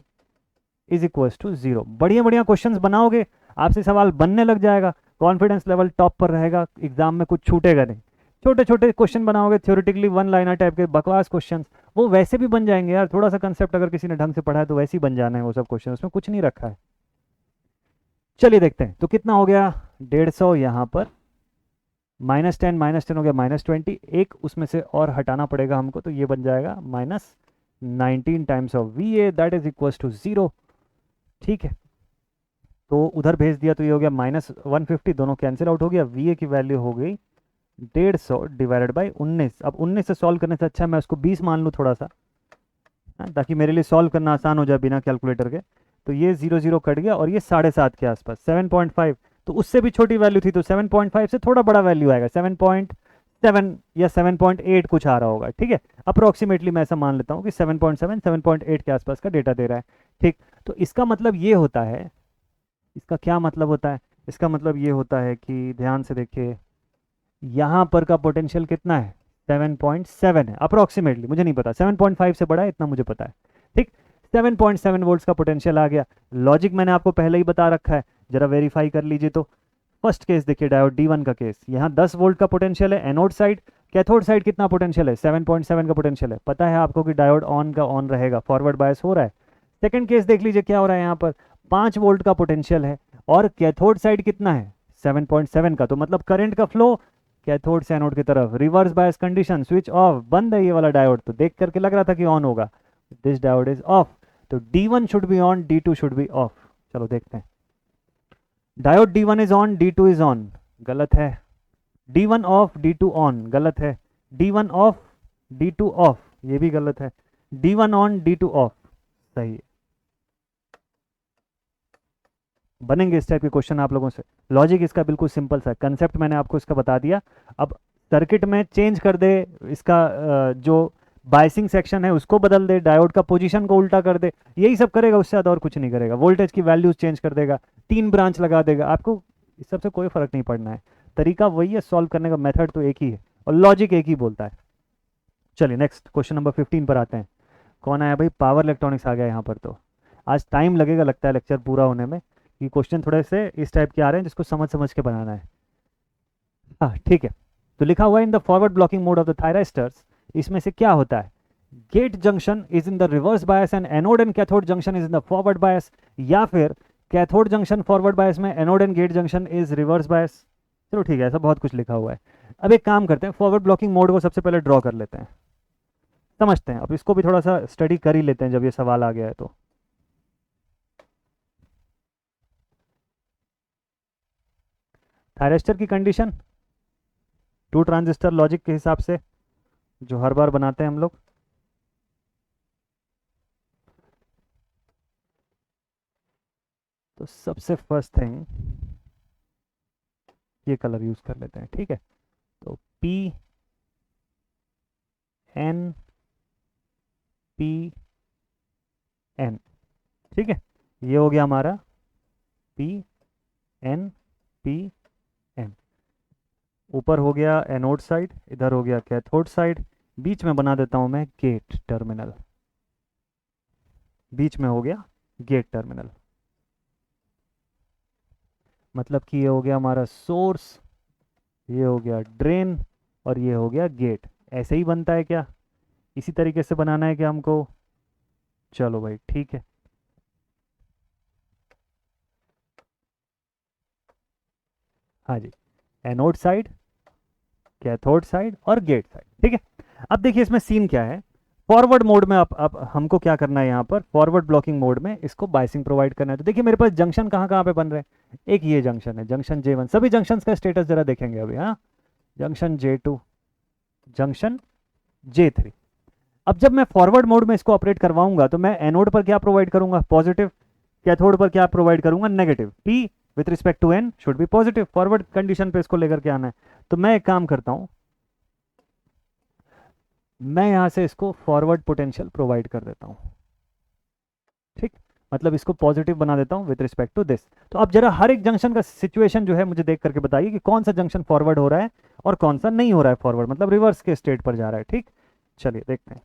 is equals to 0। बढ़िया बढ़िया क्वेश्चंस बनाओगे, आपसे सवाल बनने लग जाएगा, कॉन्फिडेंस लेवल टॉप पर रहेगा, एग्जाम में कुछ छूटेगा नहीं। छोटे छोटे क्वेश्चन बनाओगे, थ्योरेटिकली 1 लाइनर टाइप के बकवास क्वेश्चंस, वो वैसे भी बन जाएंगे यार। थोड़ा सा कंसेप्ट अगर किसी ने ढंग से पढ़ा है तो वैसे ही बन जाना है वो सब क्वेश्चन, उसमें कुछ नहीं रखा है। चलिए देखते हैं, तो कितना हो गया? 150, यहाँ पर -10 हो गया -20, एक उसमें से और हटाना पड़ेगा हमको, तो ये बन जाएगा -19 times of VA, that is equals to 0। ठीक है, तो उधर भेज दिया तो ये हो गया -150, दोनों कैंसिल आउट हो गया। VA की वैल्यू हो गई 150 डिवाइडेड बाई 19। अब 19 से सॉल्व करने से अच्छा मैं उसको 20 मान लूँ थोड़ा सा, ताकि मेरे लिए सॉल्व करना आसान हो जाए बिना कैलकुलेटर के। तो ये 0 0 कट गया, और ये 7.5 के आसपास 7.5, तो उससे भी छोटी वैल्यू थी, तो 7.5 से थोड़ा बड़ा वैल्यू आएगा, 7.7 या 7.8 कुछ आ रहा होगा। ठीक है, अप्रोक्सीमेटली मैं ऐसा मान लेता हूँ कि 7.7 7.8 के आसपास का डेटा दे रहा है। ठीक, तो इसका मतलब ये होता है, इसका क्या मतलब होता है? इसका मतलब ये होता है कि ध्यान से देखिए, यहाँ पर का पोटेंशियल कितना है? 7.7 है अप्रोक्सीमेटली, मुझे नहीं पता, 7.5 से बड़ा है इतना मुझे पता है। ठीक, 7.7 वोल्ट्स का पोटेंशियल आ गया। लॉजिक मैंने आपको पहले ही बता रखा है, जरा वेरीफाई कर लीजिए। तो फर्स्ट केस देखिए, डायोड D1 का केस, यहाँ 10 वोल्ट का पोटेंशियल है एनोड साइड, कैथोड साइड कितना पोटेंशियल है? 7.7 का पोटेंशियल है। पता है आपको कि डायोड ऑन का ऑन रहेगा, फॉरवर्ड बायस हो रहा है। सेकंड केस देख लीजिए क्या हो रहा है, यहाँ पर 5 वोल्ट का पोटेंशियल है और कैथोड साइड कितना है? 7.7 का, तो मतलब करंट का फ्लो कैथोड से एनोड की तरफ, reverse bias condition, switch off, बंद है ये वाला डायोड, तो देख करके लग रहा था कि ऑन होगा, दिस डायोड इज ऑफ, तो D1 should be on, D2 should be of. चलो देखते हैं, diode D1 is on, D2 is on, गलत है, D1 ऑफ D2 ऑन गलत है, D1 ऑफ D2 ऑफ ये भी गलत है, D1 ऑन D2 ऑफ सही है। बनेंगे इस टाइप के क्वेश्चन आप लोगों से। लॉजिक इसका बिल्कुल सिंपल सा है, कंसेप्ट मैंने आपको इसका बता दिया। अब सर्किट में चेंज कर दे इसका जो बायसिंग सेक्शन है उसको बदल दे, डायोड का पोजीशन को उल्टा कर दे, यही सब करेगा, उससे ज़्यादा और कुछ नहीं करेगा। वोल्टेज की वैल्यूज चेंज कर देगा, 3 ब्रांच लगा देगा, आपको इस सबसे कोई फर्क नहीं पड़ना है। तरीका वही है, सॉल्व करने का मेथड तो एक ही है और लॉजिक एक ही बोलता है। चलिए नेक्स्ट क्वेश्चन नंबर 15 पर आते हैं। कौन आया भाई? पावर इलेक्ट्रॉनिक्स आ गया यहाँ पर। तो आज टाइम लगेगा लगता है लेक्चर पूरा होने में, कि क्वेश्चन थोड़े से इस टाइप के आ रहे हैं जिसको समझ समझ के बनाना है। हाँ ठीक है, तो लिखा हुआ है in the forward blocking mode of the thyristors, इसमें से क्या होता है? Gate junction is in the reverse bias and anode and cathode junction is in the forward bias, या फिर कैथोड जंक्शन फॉरवर्ड बायस में, anode and gate junction is reverse bias. चलो ठीक है, ऐसा बहुत कुछ लिखा हुआ है। अब एक काम करते हैं, फॉरवर्ड ब्लॉकिंग मोड को सबसे पहले ड्रॉ कर लेते हैं, समझते हैं। अब इसको भी थोड़ा सा स्टडी कर ही लेते हैं जब ये सवाल आ गया है तो। थायरिस्टर की कंडीशन 2 ट्रांजिस्टर लॉजिक के हिसाब से जो हर बार बनाते हैं हम लोग। तो सबसे फर्स्ट थिंग ये कलर यूज कर लेते हैं, ठीक है। तो P N P N, ठीक है, ये हो गया हमारा P N P N। ऊपर हो गया एनोड साइड, इधर हो गया कैथोड साइड, बीच में बना देता हूं मैं गेट टर्मिनल, बीच में हो गया गेट टर्मिनल। मतलब कि ये हो गया हमारा सोर्स, ये हो गया ड्रेन और ये हो गया गेट। ऐसे ही बनता है क्या? इसी तरीके से बनाना है क्या हमको? चलो भाई ठीक है। हाँ जी, एनोड साइड, कैथोड साइड और गेट साइड, ठीक है। अब देखिए इसमें सीन क्या है। फॉरवर्ड मोड में अब हमको क्या करना है यहाँ पर, फॉरवर्ड ब्लॉकिंग मोड में इसको बाइसिंग प्रोवाइड करना है। तो देखिए मेरे पास जंक्शन कहाँ कहाँ पे बन रहे हैं। एक ये जंक्शन है, जंक्शन J1, सभी जंक्शन का स्टेटस जरा देखेंगे अभी। हाँ, जंक्शन J2, जंक्शन J3। अब जब मैं फॉरवर्ड मोड में इसको ऑपरेट करवाऊंगा तो मैं एनोड पर क्या प्रोवाइड करूंगा? पॉजिटिव। कैथोड पर क्या प्रोवाइड करूंगा? Negative. P with respect to N should be positive, forward condition पे इसको लेकर के आना है। तो मैं एक काम करता हूं, मैं यहां से इसको फॉरवर्ड पोटेंशियल प्रोवाइड कर देता हूं, ठीक। मतलब इसको पॉजिटिव बना देता हूं विद रिस्पेक्ट टू दिस। तो अब जरा हर एक जंक्शन का सिचुएशन जो है मुझे देख करके बताइए कि कौन सा जंक्शन फॉरवर्ड हो रहा है और कौन सा नहीं हो रहा है फॉरवर्ड, मतलब रिवर्स के स्टेट पर जा रहा है, ठीक। चलिए देखते हैं।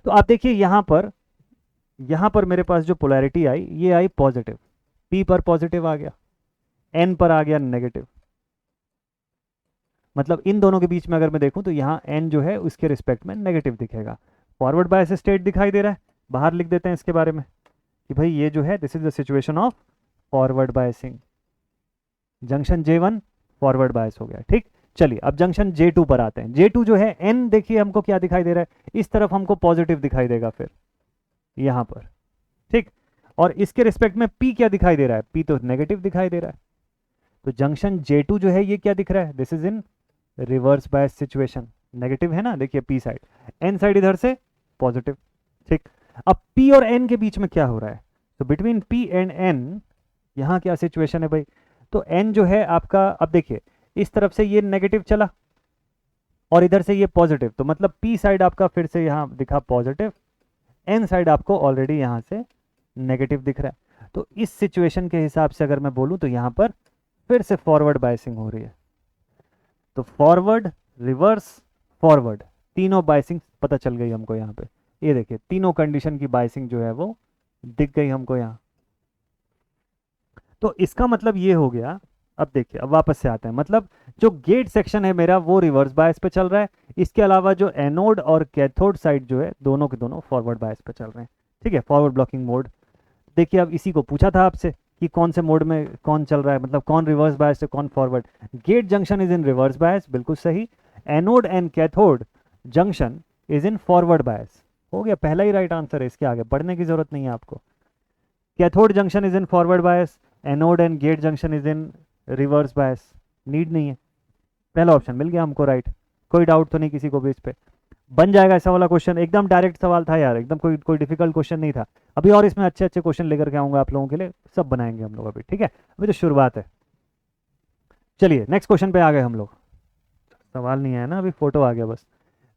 तो आप देखिए यहां पर मेरे पास जो पोलैरिटी आई ये आई पॉजिटिव, P पर पॉजिटिव आ गया, N पर आ गया नेगेटिव। मतलब इन दोनों के बीच में अगर मैं देखूं तो यहाँ N जो है उसके रिस्पेक्ट में नेगेटिव दिखेगा। फॉरवर्ड बायस स्टेट दिखाई दे रहा है, बाहर लिख देते हैं इसके बारे में कि भाई ये जो है this is the situation of forward biasing. Junction J1 forward bias हो गया, ठीक। चलिए अब जंक्शन J2 पर आते हैं। J2 जो है N देखिए हमको क्या दिखाई दे रहा है, इस तरफ हमको पॉजिटिव दिखाई देगा फिर यहाँ पर, ठीक। और इसके रिस्पेक्ट में P क्या दिखाई दे रहा है? P तो नेगेटिव दिखाई दे रहा है। तो जंक्शन J2 जो है ये क्या दिख रहा है? This is in reverse bias situation, negative है ना, देखिए P साइड, N साइड इधर से पॉजिटिव, ठीक। अब P और N के बीच में क्या हो रहा है? तो बिटवीन P एंड N यहाँ क्या सिचुएशन है भाई? तो N जो है आपका, अब देखिए इस तरफ से ये नेगेटिव चला और इधर से ये पॉजिटिव, तो मतलब P साइड आपका फिर से यहाँ दिखा पॉजिटिव, N साइड आपको ऑलरेडी यहाँ से नेगेटिव दिख रहा है। तो इस सिचुएशन के हिसाब से अगर मैं बोलूँ तो यहाँ पर फिर से फॉरवर्ड बायसिंग हो रही है। तो फॉरवर्ड, रिवर्स, फॉरवर्ड, तीनों बायसिंग पता चल गई हमको यहाँ पे। ये देखिए तीनों कंडीशन की बायसिंग जो है वो दिख गई हमको यहाँ। तो इसका मतलब ये हो गया, अब देखिए अब वापस से आते हैं, मतलब जो गेट सेक्शन है मेरा वो रिवर्स बायस पे चल रहा है, इसके अलावा जो एनोड और कैथोड साइड जो है दोनों के दोनों फॉरवर्ड बायस पे चल रहे हैं, ठीक है, फॉरवर्ड ब्लॉकिंग मोड। देखिए अब इसी को पूछा था आपसे कि कौन से मोड में कौन चल रहा है, मतलब कौन रिवर्स बायस है कौन forward. Gate junction is in reverse bias, बिल्कुल सही। Anode and cathode junction is in forward bias, हो गया, पहला ही राइट आंसर है, इसके आगे पढ़ने की जरूरत नहीं है आपको। Cathode junction is in forward bias, anode and gate junction is in reverse bias, need नहीं है। पहला ऑप्शन मिल गया हमको राइट, कोई डाउट तो नहीं किसी को भी इस पे, बन जाएगा ऐसा वाला क्वेश्चन। एकदम डायरेक्ट सवाल था यार, एकदम कोई कोई डिफिकल्ट क्वेश्चन नहीं था। अभी और इसमें अच्छे अच्छे क्वेश्चन लेकर के आऊंगा आप लोगों के लिए, सब बनाएंगे हम लोग अभी, ठीक है, अभी तो शुरुआत है। चलिए नेक्स्ट क्वेश्चन पे आ गए हम लोग, सवाल नहीं आया ना अभी, फोटो आ गया बस।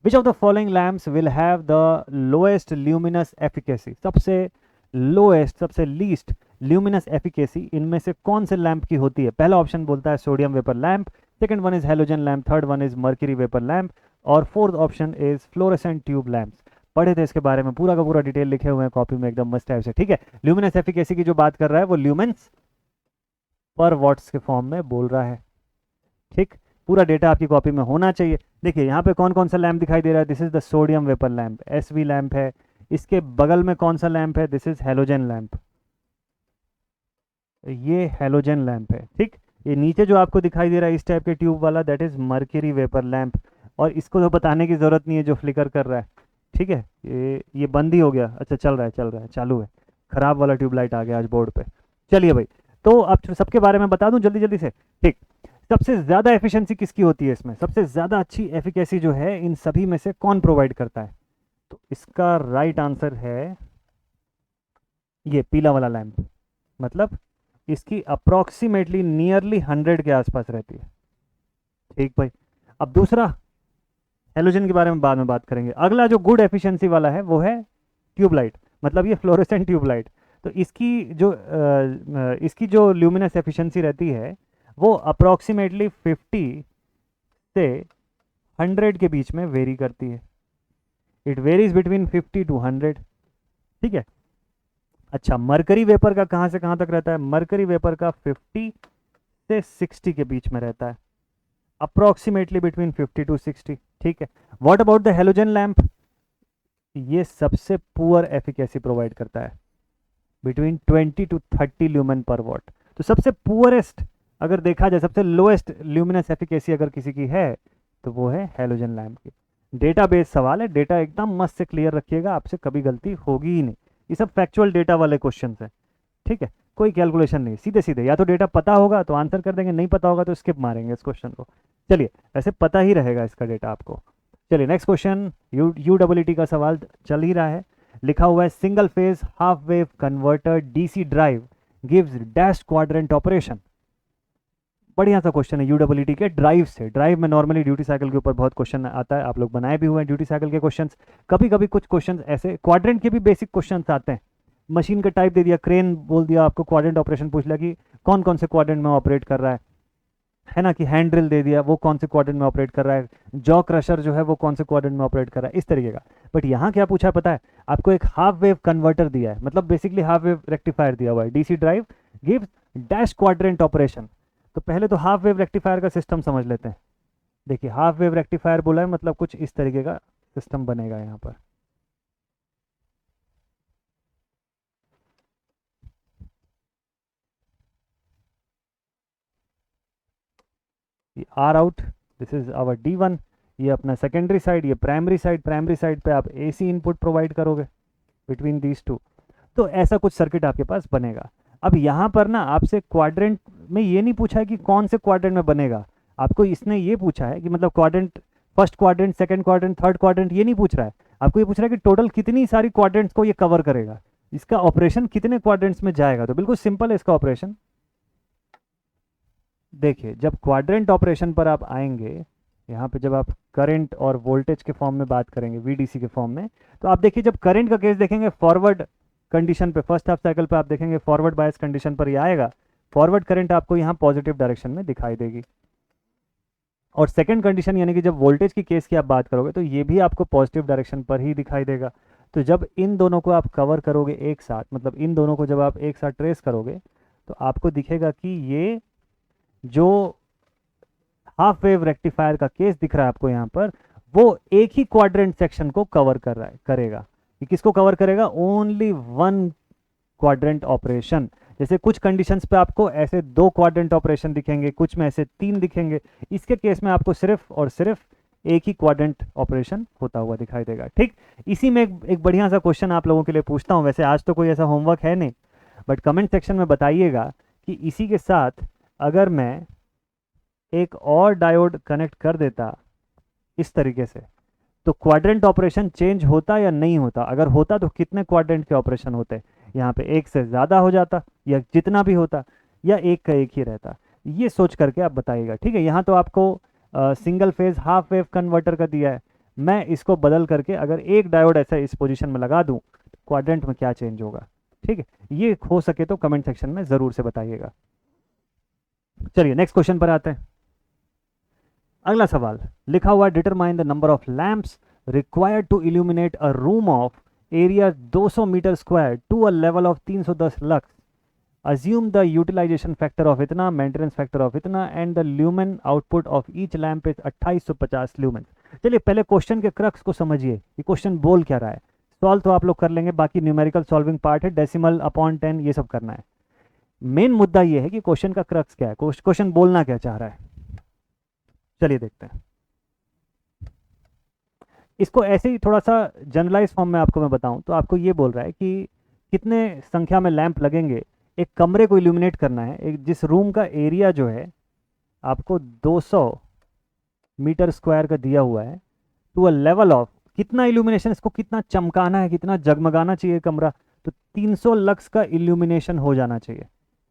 Which of the following lamps will have the lowest luminous efficacy, सबसे लोएस्ट सबसे लीस्ट ल्यूमिनस एफिकेसी इनमें से कौन से लैंप की होती है? पहला ऑप्शन बोलता है sodium vapour lamp, second one is halogen lamp, third one is mercury vapour lamp, और fourth option is fluorescent tube lamps. पढ़े थे इसके बारे में, पूरा का पूरा डिटेल लिखे हुए हैं कॉपी में एकदम मस्त टाइप से, ठीक है। ल्यूमिनस एफिकेसी की जो बात कर रहा है वो ल्यूमेंस पर वॉट्स के फॉर्म में बोल रहा है, ठीक। पूरा डेटा आपकी कॉपी में होना चाहिए। देखिए यहाँ पे कौन कौन सा लैंप दिखाई दे रहा है, this is the sodium vapour lamp, SV lamp है। इसके बगल में कौन सा लैंप है, दिस इज हेलोजन लैंप, ये हेलोजन लैंप है, ठीक। ये नीचे जो आपको दिखाई दे रहा है इस टाइप के ट्यूब वाला, that is mercury vapour lamp, और इसको तो बताने की जरूरत नहीं है जो फ्लिकर कर रहा है, ठीक है। ये बंद ही हो गया, अच्छा चल रहा है चल रहा है, चालू है, खराब वाला ट्यूबलाइट आ गया आज बोर्ड पे। चलिए भाई, तो अब सबके बारे में बता दूं जल्दी जल्दी से, ठीक। सबसे ज़्यादा एफिशिएंसी किसकी होती है इसमें, सबसे ज़्यादा अच्छी एफिकेसी जो है इन सभी में से कौन प्रोवाइड करता है? तो इसका राइट आंसर है ये पीला वाला लैंप, मतलब इसकी अप्रोक्सीमेटली नियरली 100 के आसपास रहती है, ठीक भाई। अब दूसरा हेलोजन के बारे में बाद में बात करेंगे। अगला जो गुड एफिशिएंसी वाला है वो है ट्यूबलाइट, मतलब ये फ्लोरेसेंट ट्यूबलाइट। तो इसकी जो ल्यूमिनस एफिशिएंसी रहती है वो अप्रोक्सीमेटली 50 से 100 के बीच में वेरी करती है, इट वेरीज बिटवीन 50 to 100, ठीक है। अच्छा, मरकरी वेपर का कहाँ से कहाँ तक रहता है? मरकरी वेपर का 50 से 60 के बीच में रहता है, अप्रोक्सीमेटली बिटवीन 50 to 60, ठीक है। What about the halogen lamp? ये सबसे पुअर एफिकेसी प्रोवाइड करता है, बिटवीन 20 to 30 ल्यूमेन पर वॉट। तो सबसे पुअरेस्ट अगर देखा जाए, सबसे लोएस्ट ल्यूमिनस एफिकेसी अगर किसी की है तो वो है हेलोजन लैंप की। डेटा बेस सवाल है, डेटा एकदम मस्त से क्लियर रखिएगा, आपसे कभी गलती होगी ही नहीं। ये सब फैक्चुअल डेटा वाले क्वेश्चन हैं, ठीक है, कोई कैलकुलेशन नहीं, सीधे सीधे। या तो डेटा पता होगा तो आंसर कर देंगे, नहीं पता होगा तो स्किप मारेंगे इस क्वेश्चन को। चलिए, ऐसे पता ही रहेगा इसका डेटा आपको। चलिए नेक्स्ट क्वेश्चन, यूडब्ल्यूटी का सवाल चल ही रहा है। लिखा हुआ है single phase half wave converter DC drive gives dash quadrant operation. बढ़िया सा क्वेश्चन है यूडब्ल्यूटी के ड्राइव से। ड्राइव में नॉर्मली ड्यूटी साइकिल के ऊपर बहुत क्वेश्चन आता है, आप लोग बनाए भी हुए हैं ड्यूटी साइकिल के क्वेश्चंस। कभी कभी कुछ क्वेश्चन ऐसे क्वाड्रेंट के भी बेसिक क्वेश्चंस आते हैं। मशीन का टाइप दे दिया, क्रेन बोल दिया, आपको क्वाड्रेंट ऑपरेशन पूछ लिया कि कौन कौन से क्वाड्रेंट में ऑपरेट कर रहा है ना, कि हैंड ड्रिल दे दिया, वो कौन से क्वाड्रेंट में ऑपरेट कर रहा है, जॉ क्रशर जो है वो कौन से क्वाड्रेंट में ऑपरेट कर रहा है, इस तरीके का। बट यहाँ क्या पूछा है पता है आपको? एक हाफ वेव कन्वर्टर दिया है, मतलब बेसिकली हाफ वेव रेक्टिफायर दिया हुआ है, DC drive gives dash quadrant operation. तो पहले तो हाफ वेव रेक्टिफायर का सिस्टम समझ लेते हैं। देखिए हाफ वेव रेक्टिफायर बोला है, मतलब कुछ इस तरीके का सिस्टम बनेगा यहाँ पर। R out, this is our D1, ये अपना सेकेंडरी साइड, ये प्राइमरी साइड। प्राइमरी साइड पे आप AC इनपुट प्रोवाइड करोगे बिटवीन दीज टू, तो ऐसा कुछ सर्किट आपके पास बनेगा। अब यहाँ पर ना आपसे क्वाड्रेंट में ये नहीं पूछा है कि कौन से क्वाड्रेंट में बनेगा, आपको इसने ये पूछा है कि मतलब quadrant, first quadrant, second quadrant, third quadrant, ये नहीं पूछ रहा है। आपको ये पूछ रहा है कि टोटल कितनी सारी क्वाड्रेंट्स को ये कवर करेगा, इसका ऑपरेशन कितने क्वाड्रेंट्स में जाएगा। तो बिल्कुल सिंपल है इसका ऑपरेशन। देखिए जब क्वाड्रेंट ऑपरेशन पर आप आएंगे, यहाँ पे जब आप करंट और वोल्टेज के फॉर्म में बात करेंगे, VDC के फॉर्म में, तो आप देखिए जब करंट का केस देखेंगे फॉरवर्ड कंडीशन पे, फर्स्ट हाफ साइकिल पे आप देखेंगे फॉरवर्ड बायस कंडीशन पर ये आएगा, फॉरवर्ड करंट आपको यहाँ पॉजिटिव डायरेक्शन में दिखाई देगी। और सेकंड कंडीशन यानी कि जब वोल्टेज की केस की आप बात करोगे तो ये भी आपको पॉजिटिव डायरेक्शन पर ही दिखाई देगा। तो जब इन दोनों को आप कवर करोगे एक साथ, मतलब इन दोनों को जब आप एक साथ ट्रेस करोगे तो आपको दिखेगा कि ये जो हाफ वेव रेक्टिफायर का केस दिख रहा है आपको यहाँ पर, वो एक ही क्वाड्रेंट सेक्शन को कवर कर रहा है, करेगा। ये किसको कवर करेगा? Only one quadrant operation. जैसे कुछ कंडीशंस पे आपको ऐसे 2 क्वाड्रेंट ऑपरेशन दिखेंगे, कुछ में ऐसे 3 दिखेंगे, इसके केस में आपको सिर्फ और सिर्फ एक ही क्वाड्रेंट ऑपरेशन होता हुआ दिखाई देगा, ठीक। इसी में एक बढ़िया सा क्वेश्चन आप लोगों के लिए पूछता हूँ। वैसे आज तो कोई ऐसा होमवर्क है नहीं, बट कमेंट सेक्शन में बताइएगा कि इसी के साथ अगर मैं एक और डायोड कनेक्ट कर देता इस तरीके से, तो क्वाड्रेंट ऑपरेशन चेंज होता या नहीं होता? अगर होता तो कितने क्वाड्रेंट के ऑपरेशन होते? यहाँ पे एक से ज़्यादा हो जाता, या जितना भी होता, या एक का एक ही रहता? ये सोच करके आप बताइएगा, ठीक है। यहाँ तो आपको single phase half wave converter का दिया है, मैं इसको बदल करके अगर एक डायोड ऐसा इस पोजीशन में लगा दूं, क्वाड्रेंट में क्या चेंज होगा? ठीक है, ये हो सके तो कमेंट सेक्शन में ज़रूर से बताइएगा। चलिए नेक्स्ट क्वेश्चन पर आते हैं। अगला सवाल लिखा हुआ, determine the number of lamps required to illuminate a room of area 200 metre square to a level of 310 lux. Assume the utilization factor of इतना, मेंटेनेंस फैक्टर ऑफ इतना, and the lumen output of each lamp is 2850 lumen. चलिए पहले question के crux को समझिए, ये question बोल क्या रहा है। सॉल्व तो आप लोग कर लेंगे, बाकी न्यूमेरिकल सॉल्विंग पार्ट है, डेसिमल अपॉन 10 ये सब करना है। मेन मुद्दा ये है कि क्वेश्चन का क्रक्स क्या है, क्वेश्चन बोलना क्या चाह रहा है। चलिए देखते हैं इसको। ऐसे ही थोड़ा सा जनरलाइज फॉर्म में आपको मैं बताऊं तो आपको ये बोल रहा है कि कितने संख्या में लैंप लगेंगे, एक कमरे को इल्यूमिनेट करना है, एक जिस रूम का एरिया जो है आपको 200 मीटर स्क्वायर का दिया हुआ है, टू अ लेवल ऑफ कितना इल्यूमिनेशन, इसको कितना चमकाना है, कितना जगमगाना चाहिए कमरा, तो 300 लक्स का इल्यूमिनेशन हो जाना चाहिए।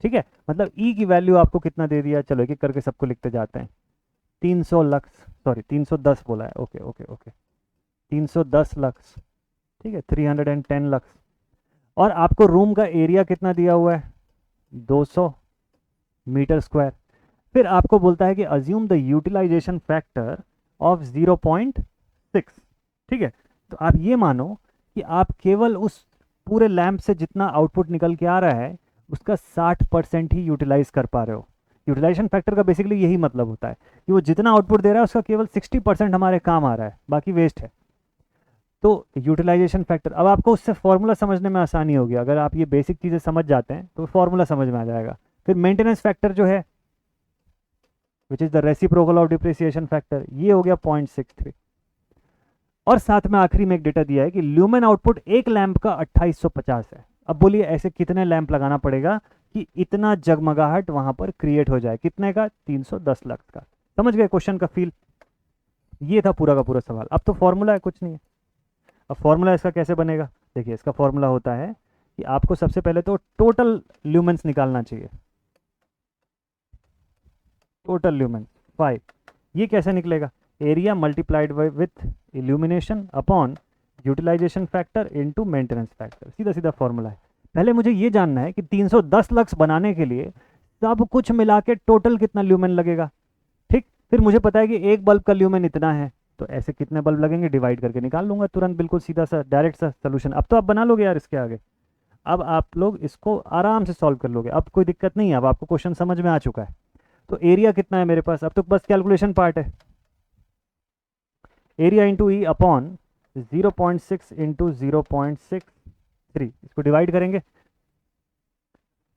ठीक है, मतलब ई की वैल्यू आपको कितना दे दिया, चलो एक एक करके सबको लिखते जाते हैं। 300 लक्स, सॉरी 310 बोला है, ओके ओके ओके, 310 लक्स, ठीक है, 310 लक्स। और आपको रूम का एरिया कितना दिया हुआ है, 200 मीटर स्क्वायर। फिर आपको बोलता है कि assume the utilization factor of 0.6। ठीक है, तो आप ये मानो कि आप केवल उस पूरे लैंप से जितना आउटपुट निकल के आ रहा है उसका 60% ही यूटिलाइज कर पा रहे हो। यूटिलाइजेशन फैक्टर का बेसिकली यही मतलब होता है कि वो जितना आउटपुट दे रहा है उसका केवल 60% हमारे काम आ रहा है, बाकी वेस्ट है। तो यूटिलाइजेशन फैक्टर, अब आपको उससे फॉर्मूला समझने में आसानी होगी, अगर आप ये बेसिक चीज़ें समझ जाते हैं तो फॉर्मूला समझ में आ जाएगा। फिर मेंटेनेंस फैक्टर जो है which is the reciprocal of depreciation factor, ये हो गया 0.63। और साथ में आखिरी में एक डेटा दिया है कि ल्यूमेन आउटपुट एक लैंप का 2850 है। अब बोलिए ऐसे कितने लैंप लगाना पड़ेगा कि इतना जगमगाहट वहां पर क्रिएट हो जाए, कितने का, 310 लाख का। समझ गए क्वेश्चन का फील? ये था पूरा का पूरा सवाल। अब तो फॉर्मूला है, कुछ नहीं है। अब फॉर्मूला इसका कैसे बनेगा, देखिए इसका फॉर्मूला होता है कि आपको सबसे पहले तो टोटल ल्यूमेंस निकालना चाहिए, टोटल ल्यूमेंस 5। ये कैसे निकलेगा, area multiplied with illumination upon utilization factor into maintenance factor, सीधा सीधा फॉर्मूला है। पहले मुझे ये जानना है कि 310 लक्स बनाने के लिए सब कुछ मिला के टोटल कितना ल्यूमेन लगेगा। ठीक, फिर मुझे पता है कि एक बल्ब का ल्यूमेन इतना है, तो ऐसे कितने बल्ब लगेंगे डिवाइड करके निकाल लूंगा तुरंत, बिल्कुल सीधा सा डायरेक्ट सा सोल्यूशन। अब तो आप बना लोगे यार इसके आगे, अब आप लोग इसको आराम से सॉल्व कर लोगे, अब कोई दिक्कत नहीं है, अब आपको क्वेश्चन समझ में आ चुका है। तो एरिया कितना है मेरे पास, अब तो बस कैलकुलेशन पार्ट है। एरिया इंटू ई अपॉन 0.6 इंटू 0.63, इसको डिवाइड करेंगे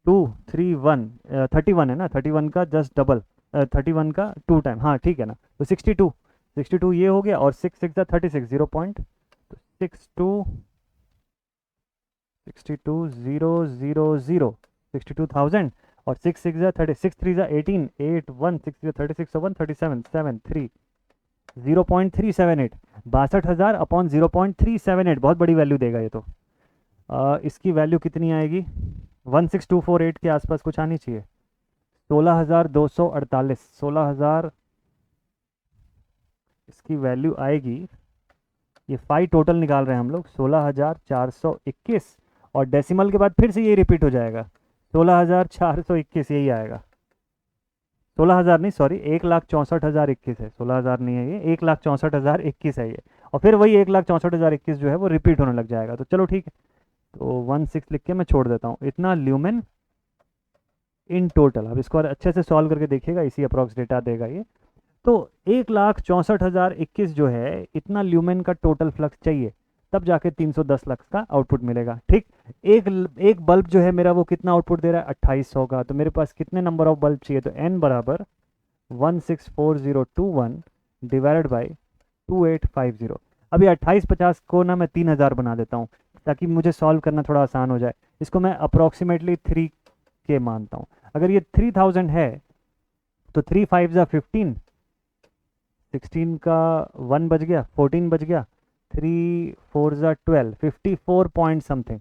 231, 31 है ना, 31 का जस्ट डबल, 31 का 2 टाइम, हाँ ठीक है ना, तो 62 ये हो गया, और 6 6 36, 62,000, और 6 6 30, 6 3 18, 8 1 6 36, 1 37 7 3 0.378, 62,000 अपॉन 0.378, बहुत बड़ी वैल्यू देगा ये तो। इसकी वैल्यू कितनी आएगी, 16248 के आसपास कुछ आनी चाहिए, 16,248, 16,000 इसकी वैल्यू आएगी। ये 5 टोटल निकाल रहे हैं हम लोग, 16,421, और डेसिमल के बाद फिर से ये रिपीट हो जाएगा, 16,421 यही आएगा। 16,000 नहीं, सॉरी 1,64,021 है, 16,000 नहीं है ये, 1,64,021 है ये, और फिर वही 1,64,021 जो है वो रिपीट होने लग जाएगा। तो चलो ठीक है, तो 16 लिख के मैं छोड़ देता हूँ, इतना ल्यूमेन इन टोटल। अब इसको अच्छे से सॉल्व करके देखिएगा, इसी अप्रॉक्स डेटा देगा ये। तो 1,64,021 जो है, इतना ल्यूमेन का टोटल फ्लक्स चाहिए, तब जाके 310 लक्स का आउटपुट मिलेगा। ठीक, एक बल्ब जो है मेरा वो कितना आउटपुट दे रहा है, 2800 का, तो मेरे पास कितने नंबर ऑफ बल्ब चाहिए, तो n बराबर 164021 डिवाइडेड बाई 2850। अभी 2850 को ना मैं 3000 बना देता हूँ ताकि मुझे सॉल्व करना थोड़ा आसान हो जाए। इसको मैं अप्रॉक्सीमेटली 3K मानता हूँ। अगर ये 3000 है तो 3 5 जा 15, 16 का 1 बच गया, 14 बच गया, 3 4 जा 12, 54 point something,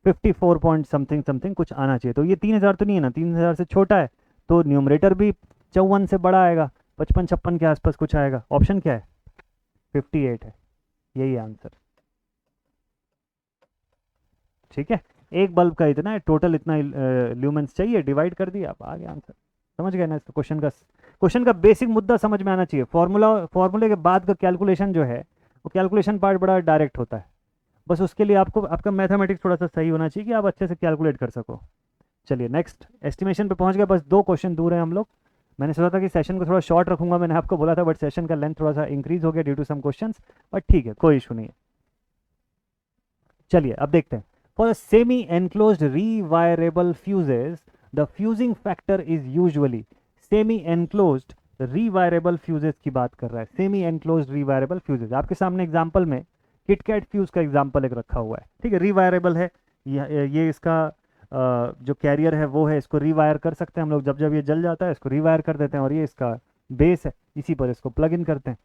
54 point something something कुछ आना चाहिए। तो ये 3000 तो नहीं है ना, 3000 से छोटा है, तो न्यूमरेटर भी 54 से बड़ा आएगा, 55 56 के आसपास कुछ आएगा। ऑप्शन क्या है? 58 है, यही आंसर। ठीक है, एक बल्ब का इतना है, टोटल इतना ल्यूमेंस चाहिए, डिवाइड कर दिया, अब आ गया आंसर। समझ गए ना? इसका क्वेश्चन का बेसिक मुद्दा समझ में आना चाहिए। फॉर्मूले के बाद का कैलकुलेशन जो है, वो कैलकुलेशन पार्ट बड़ा डायरेक्ट होता है। बस उसके लिए आपको आपका मैथमेटिक्स थोड़ा सा सही होना चाहिए कि आप अच्छे से कैलकुलेट कर सको। चलिए नेक्स्ट एस्टिमेशन पे पहुंच गए, बस 2 क्वेश्चन दूर हैं हम लोग। मैंने सोचा था कि सेशन को थोड़ा शॉर्ट रखूंगा, मैंने आपको बोला था, बट सेशन का लेंथ थोड़ा सा इंक्रीज हो गया due to some questions, but ठीक है, कोई इशू नहीं है। चलिए अब देखते हैं। For semi enclosed rewirable fuses the fusing factor is usually, semi enclosed rewirable fuses की बात कर रहा है। सेमी एनक्लोज्ड रीवायरेबल फ्यूजेस, आपके सामने एग्जांपल में किटकैट फ्यूज का एग्जांपल एक रखा हुआ है। ठीक है, रीवायरेबल है, ये इसका जो कैरियर है वो है, इसको रीवायर कर सकते हैं हम लोग। जब जब ये जल जाता है इसको रीवायर कर देते हैं, और ये इसका बेस है, इसी पर इसको प्लग इन करते हैं।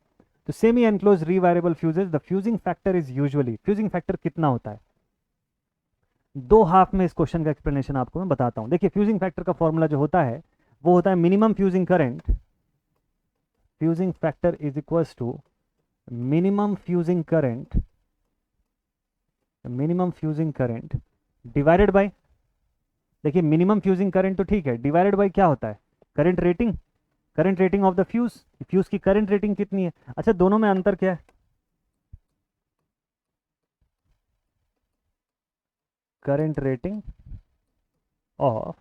तो semi enclose rewirable fuses the fusing factor is usually, fusing factor कितना होता है? 2 हाफ में इस क्वेश्चन का एक्सप्लेनेशन आपको मैं बताता हूं। देखिए, फ्यूजिंग फैक्टर का फॉर्मूला जो होता है वो होता है minimum fusing current, fusing factor is equals to minimum fusing current divided by, देखिए मिनिमम फ्यूजिंग करंट तो ठीक है, डिवाइडेड बाय क्या होता है? Current rating, current rating of the fuse, fuse की करंट रेटिंग कितनी है। अच्छा, दोनों में अंतर क्या है? Current rating of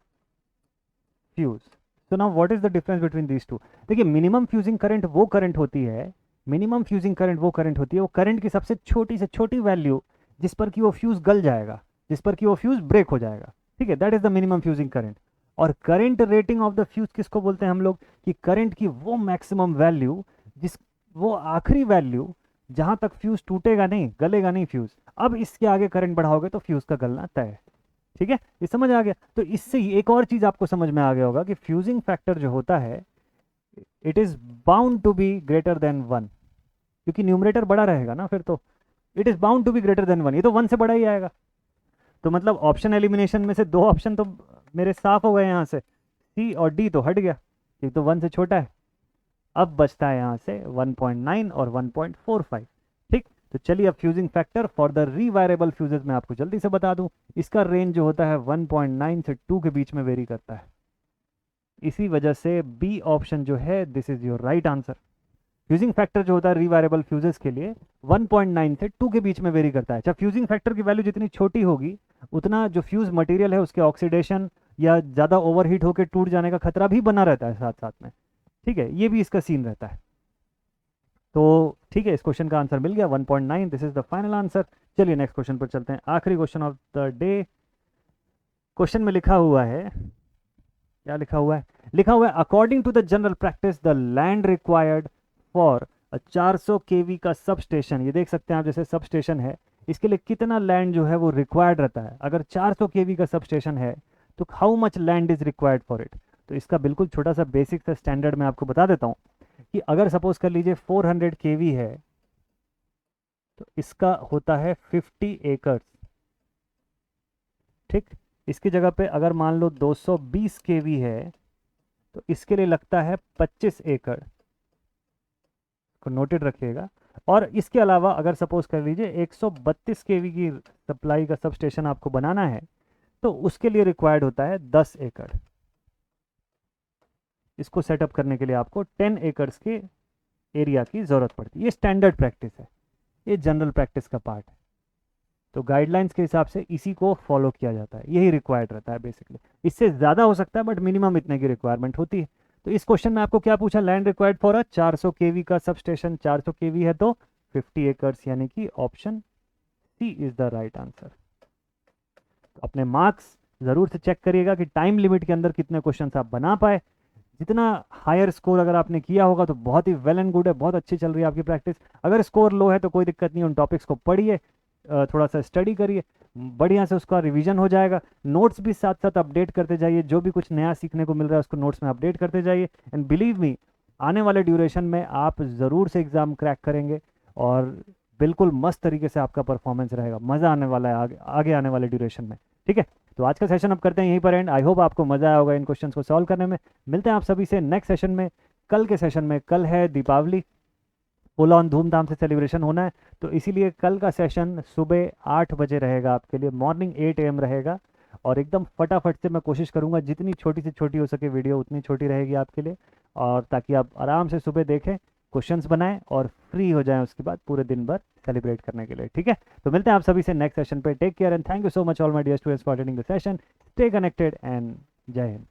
fuse. So now what is the difference between these two? देखिए, मिनिमम फ्यूजिंग करंट वो करंट होती है, मिनिमम फ्यूजिंग करंट वो करंट होती है, वो करंट की सबसे छोटी से छोटी वैल्यू जिस पर कि वो फ्यूज गल जाएगा, जिस पर कि वो फ्यूज ब्रेक हो जाएगा। ठीक है, that is the minimum fusing current. और current rating of the fuse किसको बोलते हैं हम लोग? कि करंट की वो मैक्सिमम वैल्यू, जिस वो आखिरी वैल्यू जहां तक फ्यूज टूटेगा नहीं, गलेगा नहीं फ्यूज, अब इसके आगे करंट बढ़ाओगे तो फ्यूज का गलना तय है। ठीक है, ये समझ आ गया? तो इससे एक और चीज आपको समझ में आ गया होगा कि फ्यूजिंग फैक्टर जो होता है it is bound to be greater than 1, क्योंकि न्यूमरेटर बड़ा रहेगा ना, फिर तो it is bound to be greater than 1, ये तो 1 से बड़ा ही आएगा। तो मतलब ऑप्शन एलिमिनेशन में से 2 ऑप्शन तो मेरे साफ हो गए, यहाँ से सी और डी तो हट गया, ये तो 1 से छोटा है। अब बचता है यहाँ से 1.9 और 1.45। ठीक, तो चलिए अब fusing factor for the rewirable fuses मैं आपको जल्दी से बता दूं। इसका रेंज जो होता है 1.9 से 2 के बीच में वेरी करता है। इसी वजह से बी ऑप्शन जो है this is your right answer. Fusing factor जो होता है रीवायरेबल फ्यूजेस के लिए 1.9 से 2 के बीच में वेरी करता है। जब फ्यूजिंग फैक्टर की वैल्यू जितनी छोटी होगी, उतना जो फ्यूज मटेरियल है उसके ऑक्सीडेशन या ज़्यादा ओवरहीट होकर टूट जाने का खतरा भी बना रहता है साथ साथ में। ठीक है, ये भी इसका सीन रहता है। तो ठीक है, इस क्वेश्चन का आंसर मिल गया 1.9, this is the final answer. चलिए नेक्स्ट क्वेश्चन पर चलते हैं, आखिरी question of the day. Question में लिखा हुआ है, क्या लिखा हुआ है? लिखा हुआ है according to the general practice the land required for 400 KV का सब स्टेशन, ये देख सकते हैं आप, जैसे सब स्टेशन है, इसके लिए कितना लैंड जो है वो रिक्वायर्ड रहता है। अगर 400 केवी का सब स्टेशन है तो how much land is required for it? तो इसका बिल्कुल छोटा सा बेसिक सा स्टैंडर्ड मैं आपको बता देता हूँ कि अगर सपोज कर लीजिए 400 केवी है तो इसका होता है 50 एकड़। ठीक, इसकी जगह पे अगर मान लो 220 केवी है तो इसके लिए लगता है 25 एकड़, को नोटेड रखिएगा। और इसके अलावा अगर सपोज कर लीजिए 132 केवी की सप्लाई का सब स्टेशन आपको बनाना है तो उसके लिए रिक्वायर्ड होता है 10 एकड़। इसको सेटअप करने के लिए आपको 10 एकड़ के एरिया की ज़रूरत पड़ती है। ये स्टैंडर्ड प्रैक्टिस है, ये जनरल प्रैक्टिस का पार्ट है। तो गाइडलाइंस के हिसाब से इसी को फॉलो किया जाता है, यही रिक्वायर्ड रहता है बेसिकली। इससे ज़्यादा हो सकता है बट मिनिमम इतने की रिक्वायरमेंट होती है। तो इस क्वेश्चन में आपको क्या पूछा? Land required for a 400 KV का सब स्टेशन, 400 केवी है तो 50 एकर्स, यानी कि option C is the right answer. अपने मार्क्स ज़रूर से चेक करिएगा कि टाइम लिमिट के अंदर कितने क्वेश्चन आप बना पाए। जितना हायर स्कोर अगर आपने किया होगा तो बहुत ही वेल एंड गुड है, बहुत अच्छी चल रही है आपकी प्रैक्टिस। अगर स्कोर लो है तो कोई दिक्कत नहीं, उन टॉपिक्स को पढ़िए, थोड़ा सा स्टडी करिए, बढ़िया से उसका रिवीजन हो जाएगा। नोट्स भी साथ साथ अपडेट करते जाइए, जो भी कुछ नया सीखने को मिल रहा है उसको नोट्स में अपडेट करते जाइए। एंड बिलीव मी, आने वाले ड्यूरेशन में आप ज़रूर से एग्ज़ाम क्रैक करेंगे और बिल्कुल मस्त तरीके से आपका परफॉर्मेंस रहेगा। मज़ा आने वाला है आगे आने वाले ड्यूरेशन में। ठीक है, तो आज का सेशन अब करते हैं यहीं पर एंड। आई होप आपको मज़ा आया होगा इन क्वेश्चंस को सॉल्व करने में। मिलते हैं आप सभी से नेक्स्ट सेशन में, कल के सेशन में। कल है दीपावली, फुल ऑन धूमधाम से सेलिब्रेशन होना है, तो इसीलिए कल का सेशन सुबह 8 बजे रहेगा आपके लिए, मॉर्निंग 8 AM रहेगा। और एकदम फटाफट से मैं कोशिश करूंगा जितनी छोटी से छोटी हो सके वीडियो उतनी छोटी रहेगी आपके लिए, और ताकि आप आराम से सुबह देखें, क्वेश्चंस बनाएं और फ्री हो जाएं उसके बाद पूरे दिन भर सेलिब्रेट करने के लिए। ठीक है, तो मिलते हैं आप सभी से नेक्स्ट सेशन पे। Take care and thank you so much all my dear students for attending the session. Stay connected and जय हिंद।